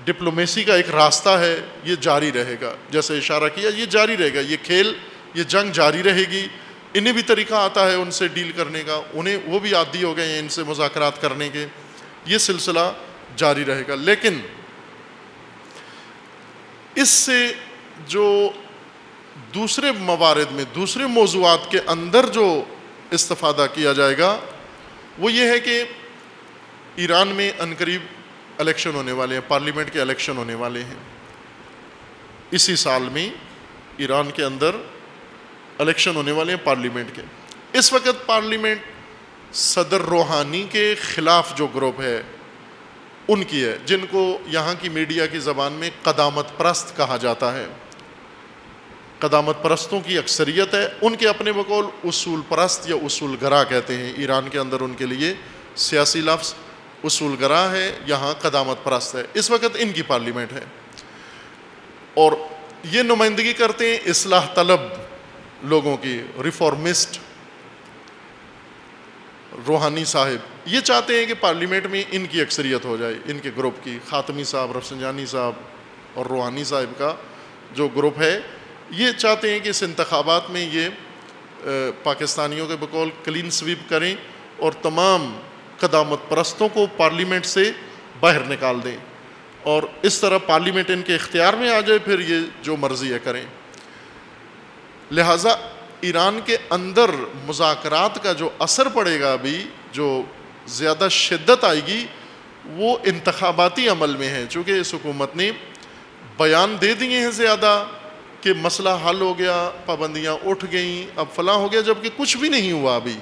ڈپلومیسی کا ایک راستہ ہے، یہ جاری رہے گا، جیسے اشارہ کیا یہ جاری رہے گا، یہ کھیل، یہ جنگ جاری رہے گی، انہیں بھی طریقہ آتا ہے ان سے ڈیل کرنے کا، انہیں وہ بھی عادی ہو گئے ہیں ان سے مذاکرات کرنے کے، یہ سلسلہ جاری رہے گا، لیکن اس سے جو دوسرے موارد میں، دوسرے موضوعات کے اندر جو استفادہ کیا جائے گا وہ یہ ہے کہ ایران میں عنقریب الیکشن ہونے والے ہیں، پارلیمنٹ کے الیکشن ہونے والے ہیں، اسی سال میں ایران کے اندر الیکشن ہونے والے ہیں پارلیمنٹ کے۔ اس وقت پارلیمنٹ صدر روحانی کے خلاف جو گروپ ہے ان کی ہے، جن کو یہاں کی میڈیا کی زبان میں قدامت پرست کہا جاتا ہے، قدامت پرستوں کی اکثریت ہے، ان کے اپنے بقول اصول پرست یا اصول گرا کہتے ہیں، ایران کے اندر ان کے لیے سیاسی لفظ اصول گرا ہے، یہاں قدامت پرست ہے، اس وقت ان کی پارلیمنٹ ہے، اور یہ نمائندگی کرتے ہیں اصلاح طلب لوگوں کی، ریفارمسٹ روحانی صاحب یہ چاہتے ہیں کہ پارلیمنٹ میں ان کی اکثریت ہو جائے، ان کے گروپ کی، خاتمی صاحب، رفسنجانی صاحب اور روحانی صاحب کا جو گروپ ہے، یہ چاہتے ہیں کہ اس انتخابات میں یہ پاکستانیوں کے بقول کلین سویپ کریں اور تمام قدامت پرستوں کو پارلیمنٹ سے باہر نکال دیں، اور اس طرح پارلیمنٹ ان کے اختیار میں آ جائے، پھر یہ جو مرضی ہے کریں۔ لہٰذا ایران کے اندر مذاکرات کا جو اثر پڑے گا، ابھی جو زیادہ شدت آئے گی وہ انتخاباتی عمل میں ہے، چونکہ اس حکومت نے بیان دے دیے ہیں زیادہ کہ مسئلہ حل ہو گیا، پابندیاں اٹھ گئیں، اب فلاں ہو گیا، جبکہ کچھ بھی نہیں ہوا، ابھی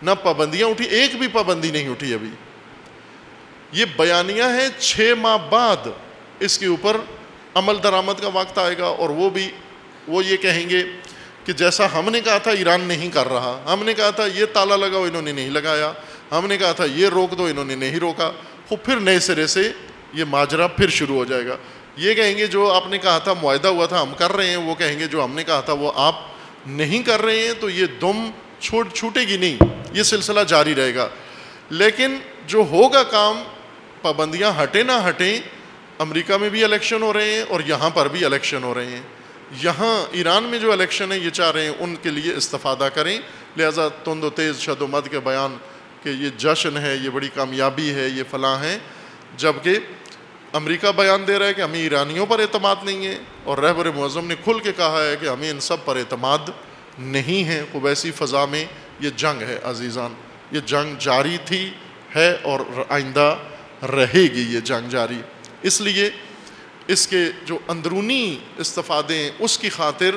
نہ پابندیاں اٹھی، ایک بھی پابندی نہیں اٹھی ابھی، یہ بیانیہ ہے، 6 ماہ بعد اس کے اوپر عمل درآمد کا وقت آئے گا، اور وہ یہ کہیں گے کہ جیسا ہم نے کہا تھا ایران نہیں کر رہا، ہم نے کہا تھا یہ تالا لگاؤ، انہوں نے نہیں لگایا، ہم نے کہا تھا یہ روک دو، انہوں نے نہیں روکا، وہ پھر نئے سرے سے یہ ماجرا پھر شروع ہو جائے گا۔ یہ کہیں گے جو آپ نے کہا تھا، معاہدہ ہوا تھا ہم کر رہے ہیں، وہ کہیں گے جو ہم نے کہا تھا وہ آپ نہیں کر رہے ہیں، تو یہ دم چھوٹے گی نہیں، یہ سلسلہ جاری رہے گا۔ لیکن جو ہوگا کام، پابندیاں ہٹیں نہ ہٹیں، امریکہ میں بھی الیکشن ہو رہے ہیں اور یہاں پر بھی الیکشن ہو رہے ہیں، یہاں ایران میں جو الیکشن ہے یہ چاہ رہے ہیں ان کے لیے استفادہ کریں، لہٰذا تند و تیز شد و مد کے بیان کہ یہ جشن ہے، یہ بڑی کامیابی ہے، یہ فلاں ہے، جبکہ امریکہ بیان دے رہا ہے کہ ہمیں ایرانیوں پر اعتماد نہیں ہے، اور رہبر معظم نے کھل کے کہا ہے کہ ہمیں ان سب پر اعتماد نہیں ہے۔ خوب ایسی فضا میں یہ جنگ ہے عزیزان، یہ جنگ جاری تھی، ہے، اور آئندہ رہے گی یہ جنگ جاری، اس لیے اس کے جو اندرونی استفادے ہیں اس کی خاطر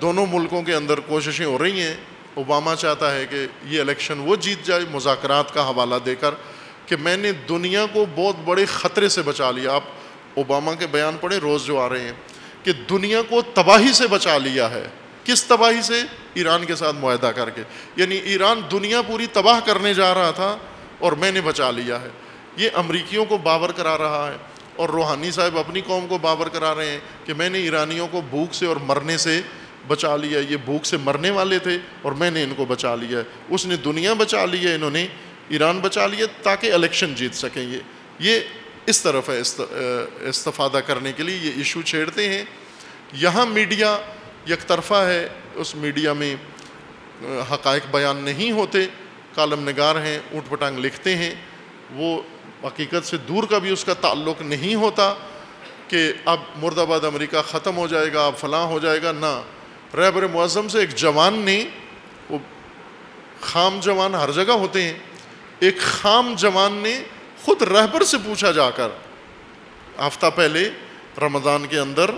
دونوں ملکوں کے اندر کوششیں ہو رہی ہیں۔ اوباما چاہتا ہے کہ یہ الیکشن وہ جیت جائے مذاکرات کا حوالہ دے کر کہ میں نے دنیا کو بہت بڑے خطرے سے بچا لیا۔ آپ اوباما کے بیان پڑھیں روز جو آ رہے ہیں کہ دنیا کو تباہی سے بچا لیا ہے۔ کس تباہی سے؟ ایران کے ساتھ معاہدہ کر کے، یعنی ایران دنیا پوری تباہ کرنے جا رہا تھا اور میں نے بچا لیا ہے۔ یہ امریکیوں کو باور کرا رہا ہے، اور روحانی صاحب اپنی قوم کو باور کرا رہے ہیں کہ میں نے ایرانیوں کو بھوک سے اور مرنے سے بچا لیا، یہ بھوک سے مرنے والے تھے اور میں نے ان کو بچا لیا ہے۔ اس نے دنیا بچا لی ہے، انہوں نے ایران بچا لیا تاکہ الیکشن جیت سکیں۔ یہ اس طرف ہے استفادہ کرنے کے لیے یہ ایشو چھیڑتے ہیں۔ یہاں میڈیا یک طرفہ ہے، اس میڈیا میں حقائق بیان نہیں ہوتے، کالم نگار ہیں، اونٹ پٹانگ لکھتے ہیں، وہ حقیقت سے دور کا بھی اس کا تعلق نہیں ہوتا کہ اب مرد آباد امریکہ ختم ہو جائے گا، اب فلاں ہو جائے گا، نہ۔ رہبر معظم سے ایک جوان نے، وہ خام جوان ہر جگہ ہوتے ہیں، ایک خام جوان نے خود رہبر سے پوچھا جا کر، ہفتہ پہلے رمضان کے اندر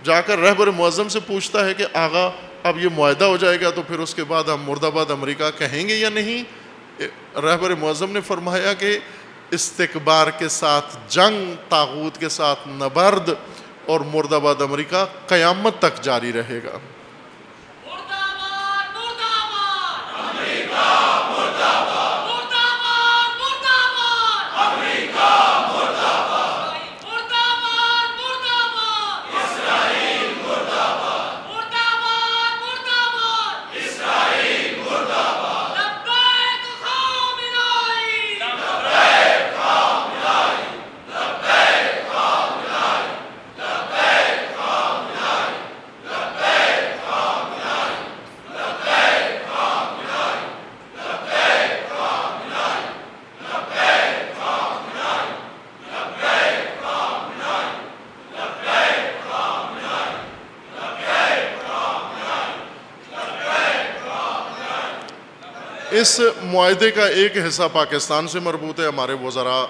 جا کر رہبر معظم سے پوچھتا ہے کہ آغا اب یہ معاہدہ ہو جائے گا تو پھر اس کے بعد ہم مرد آباد امریکہ کہیں گے یا نہیں؟ رہبر معظم نے فرمایا کہ استکبار کے ساتھ جنگ، طاغوت کے ساتھ نبرد، اور مرد آباد امریکہ قیامت تک جاری رہے گا۔ اس معاہدے کا ایک حصہ پاکستان سے مربوط ہے۔ ہمارے وزراء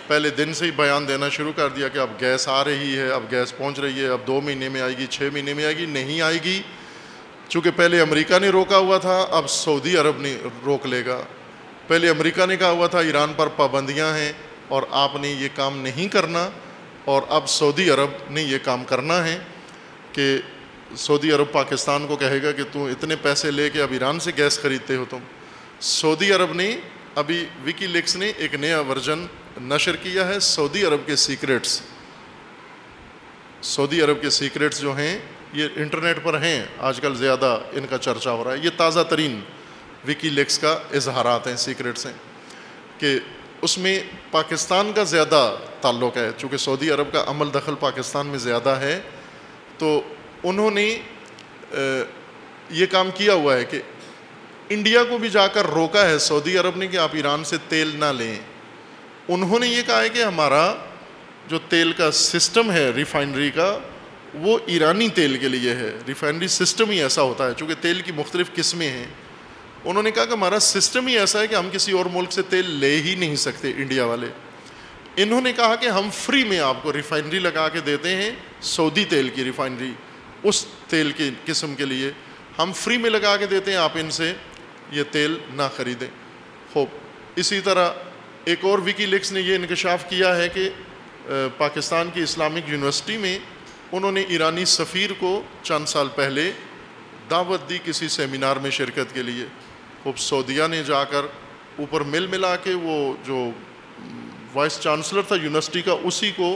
پہلے دن سے ہی بیان دینا شروع کر دیا کہ اب گیس آ رہی ہے، اب گیس پہنچ رہی ہے، اب 2 مہینے میں آئے گی، 6 مہینے میں آئے گی، نہیں آئے گی۔ چونکہ پہلے امریکہ نے روکا ہوا تھا، اب سعودی عرب نے روک لے گا۔ پہلے امریکہ نے کہا ہوا تھا ایران پر پابندیاں ہیں اور آپ نے یہ کام نہیں کرنا، اور اب سعودی عرب نے یہ کام کرنا ہے کہ سعودی عرب پاکستان کو کہے گا کہ تم اتنے پیسے لے کے اب ایران سے گیس خریدتے ہو تم۔ سعودی عرب نے ابھی وکی لیکس نے ایک نیا ورژن نشر کیا ہے، سعودی عرب کے سیکریٹس۔ سعودی عرب کے سیکریٹس جو ہیں یہ انٹرنیٹ پر ہیں، آج کل زیادہ ان کا چرچا ہو رہا ہے۔ یہ تازہ ترین وکی لیکس کا اظہارات ہیں، سیکریٹس ہیں، کہ اس میں پاکستان کا زیادہ تعلق ہے، چونکہ سعودی عرب کا عمل دخل پاکستان میں زیادہ ہے، تو انہوں نے یہ کام کیا ہوا ہے کہ انڈیا کو بھی جا کر روکا ہے سعودی عرب نے کہ آپ ایران سے تیل نہ لیں۔ انہوں نے یہ کہا ہے کہ ہمارا جو تیل کا سسٹم ہے ریفائنری کا، وہ ایرانی تیل کے لیے ہے، ریفائنری سسٹم ہی ایسا ہوتا ہے، چونکہ تیل کی مختلف قسمیں ہیں۔ انہوں نے کہا کہ ہمارا سسٹم ہی ایسا ہے کہ ہم کسی اور ملک سے تیل لے ہی نہیں سکتے انڈیا والے۔ انہوں نے کہا کہ ہم فری میں آپ کو ریفائنری لگا کے دیتے ہیں، سعودی تیل کی ریفائنری، اس تیل کی قسم کے لیے ہم فری میں لگا کے دیتے ہیں، آپ ان سے یہ تیل نہ خریدیں۔ خوب، اسی طرح ایک اور وکی لیکس نے یہ انکشاف کیا ہے کہ پاکستان کی اسلامک یونیورسٹی میں انہوں نے ایرانی سفیر کو چند سال پہلے دعوت دی کسی سیمینار میں شرکت کے لیے۔ خوب، سعودیہ نے جا کر اوپر مل ملا کے وہ جو وائس چانسلر تھا یونیورسٹی کا، اسی کو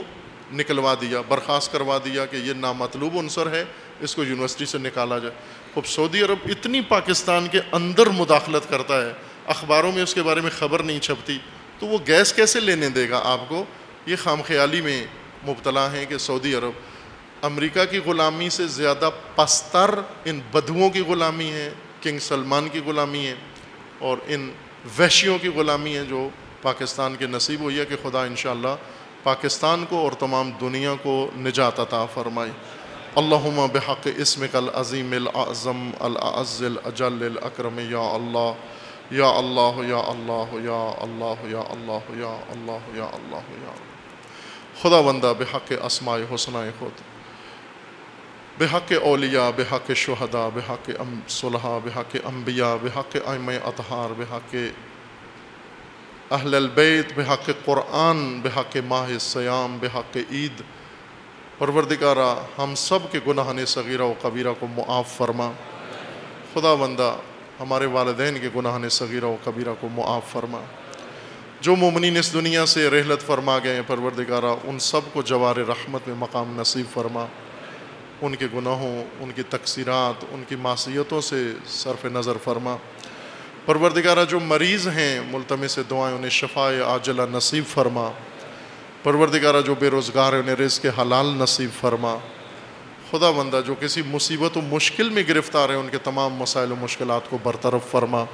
نکلوا دیا، برخاست کروا دیا کہ یہ نامطلوب عنصر ہے، اس کو یونیورسٹی سے نکالا جائے۔ خوب، سعودی عرب اتنی پاکستان کے اندر مداخلت کرتا ہے، اخباروں میں اس کے بارے میں خبر نہیں چھپتی، تو وہ گیس کیسے لینے دے گا آپ کو؟ یہ خام خیالی میں مبتلا ہیں کہ سعودی عرب امریکہ کی غلامی سے زیادہ پستر ان بدوؤں کی غلامی ہے، کنگ سلمان کی غلامی ہے، اور ان وحشیوں کی غلامی ہے جو پاکستان کے نصیب ہوئی ہے، کہ خدا انشاءاللہ پاکستان کو اور تمام دنیا کو نجات عطا فرمائے۔ اللہم بحق اسمک العظیم الاعظم الاعز الاجل الاکرم، یا اللہ یا اللہ یا اللہ یا اللہ یا اللہ یا اللہ یا اللہ یا اللہ۔ خدا بندہ بحق اسماء حسنہ خود، بحق اولیاء، بحق شہداء، بحق صلحاء، بحق انبیاء، بحق ائمہ اطہار، بحق اہل البیت، بحق قرآن، بحق ماہ سیام، بحق عید، پروردگارہ ہم سب کے گناہان صغیرہ و کبیرہ کو معاف فرما۔ خدا بندہ ہمارے والدین کے گناہان صغیرہ و کبیرہ کو معاف فرما۔ جو مومنین اس دنیا سے رحلت فرما گئے ہیں پروردگارہ، ان سب کو جوار رحمت میں مقام نصیب فرما، ان کے گناہوں، ان کی تقصیرات، ان کی معصیتوں سے صرف نظر فرما۔ پروردگارہ جو مریض ہیں ملتمس دعائیں، انہیں شفاء عاجلہ نصیب فرما۔ پروردگارہ جو بے روزگار ہیں انہیں رزق حلال نصیب فرما۔ خدا بندہ جو کسی مصیبت و مشکل میں گرفتار ہیں ان کے تمام مسائل و مشکلات کو برطرف فرما۔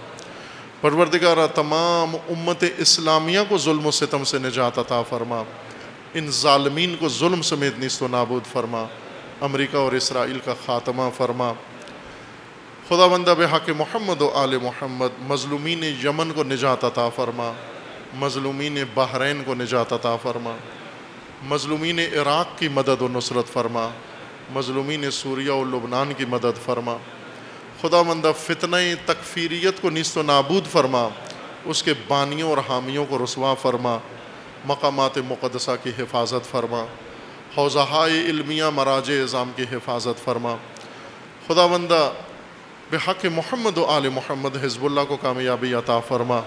پروردگارہ تمام امت اسلامیہ کو ظلم و ستم سے نجات عطا فرما، ان ظالمین کو ظلم سمیت نیست و نابود فرما، امریکہ اور اسرائیل کا خاتمہ فرما۔ خدا بندہ بحق محمد و آل محمد مظلومین یمن کو نجات عطا فرما، مظلومین بحرین کو نجات عطا فرما، مظلومین عراق کی مدد و نصرت فرما، مظلومین سوریہ و لبنان کی مدد فرما۔ خدا بندہ فتنہ تکفیریت کو نیست و نابود فرما، اس کے بانیوں اور حامیوں کو رسوا فرما، مقامات مقدسہ کی حفاظت فرما، حوزہائے علمیہ مراجع اعظام کی حفاظت فرما۔ خدا بندہ بحق محمد و آل محمد حزب اللہ کو کامیابی عطا فرما،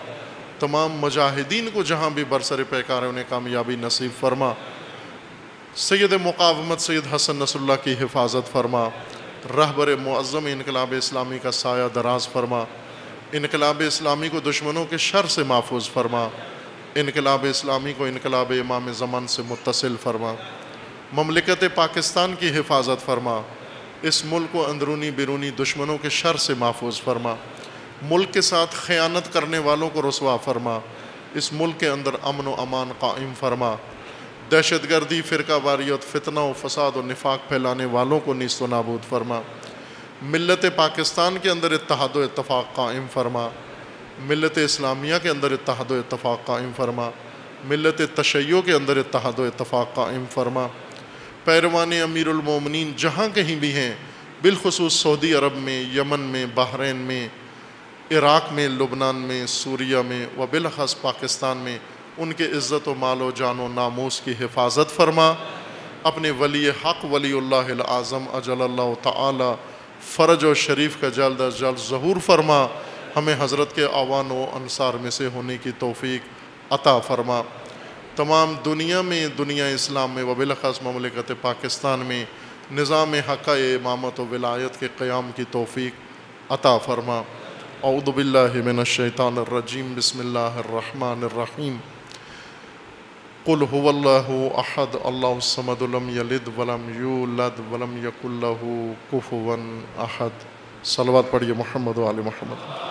تمام مجاہدین کو جہاں بھی برسر پیکار ہیں انہیں کامیابی نصیب فرما۔ سید مقاومت سید حسن نصر اللہ کی حفاظت فرما، رہبر معظم انقلاب اسلامی کا سایہ دراز فرما، انقلاب اسلامی کو دشمنوں کے شر سے محفوظ فرما، انقلاب اسلامی کو انقلاب امام زمان سے متصل فرما، مملکت پاکستان کی حفاظت فرما، اس ملک کو اندرونی بیرونی دشمنوں کے شر سے محفوظ فرما، ملک کے ساتھ خیانت کرنے والوں کو رسوا فرما، اس ملک کے اندر امن و امان قائم فرما، دہشت گردی، فرقہ واریت، فتنہ و فساد و نفاق پھیلانے والوں کو نیست و نابود فرما، ملت پاکستان کے اندر اتحاد و اتفاق قائم فرما، ملت اسلامیہ کے اندر اتحاد و اتفاق قائم فرما، ملت تشیع کے اندر اتحاد و اتفاق قائم فرما۔ پیروان امیر المومنین جہاں کہیں بھی ہیں، بالخصوص سعودی عرب میں، یمن میں، بحرین میں، عراق میں، لبنان میں، سوریہ میں و بالاخص پاکستان میں، ان کے عزت و مال و جان و ناموس کی حفاظت فرما۔ اپنے ولی حق ولی اللہ العظم اجل اللہ تعالی فرج و شریف کا جلد از جلد ظہور فرما، ہمیں حضرت کے اعوان و انصار میں سے ہونے کی توفیق عطا فرما۔ تمام دنیا میں، دنیا اسلام میں و بالاخص مملکت پاکستان میں نظام حقہ امامت و ولایت کے قیام کی توفیق عطا فرما۔ اعوذ باللہ من الشیطان الرجیم، بسم اللہ الرحمن الرحیم۔ قل هو اللہ احد اللہ الصمد لم یلد ولم یولد ولم یکن لہ کفوا احد۔ صلوات پڑھیے محمد و آل محمد۔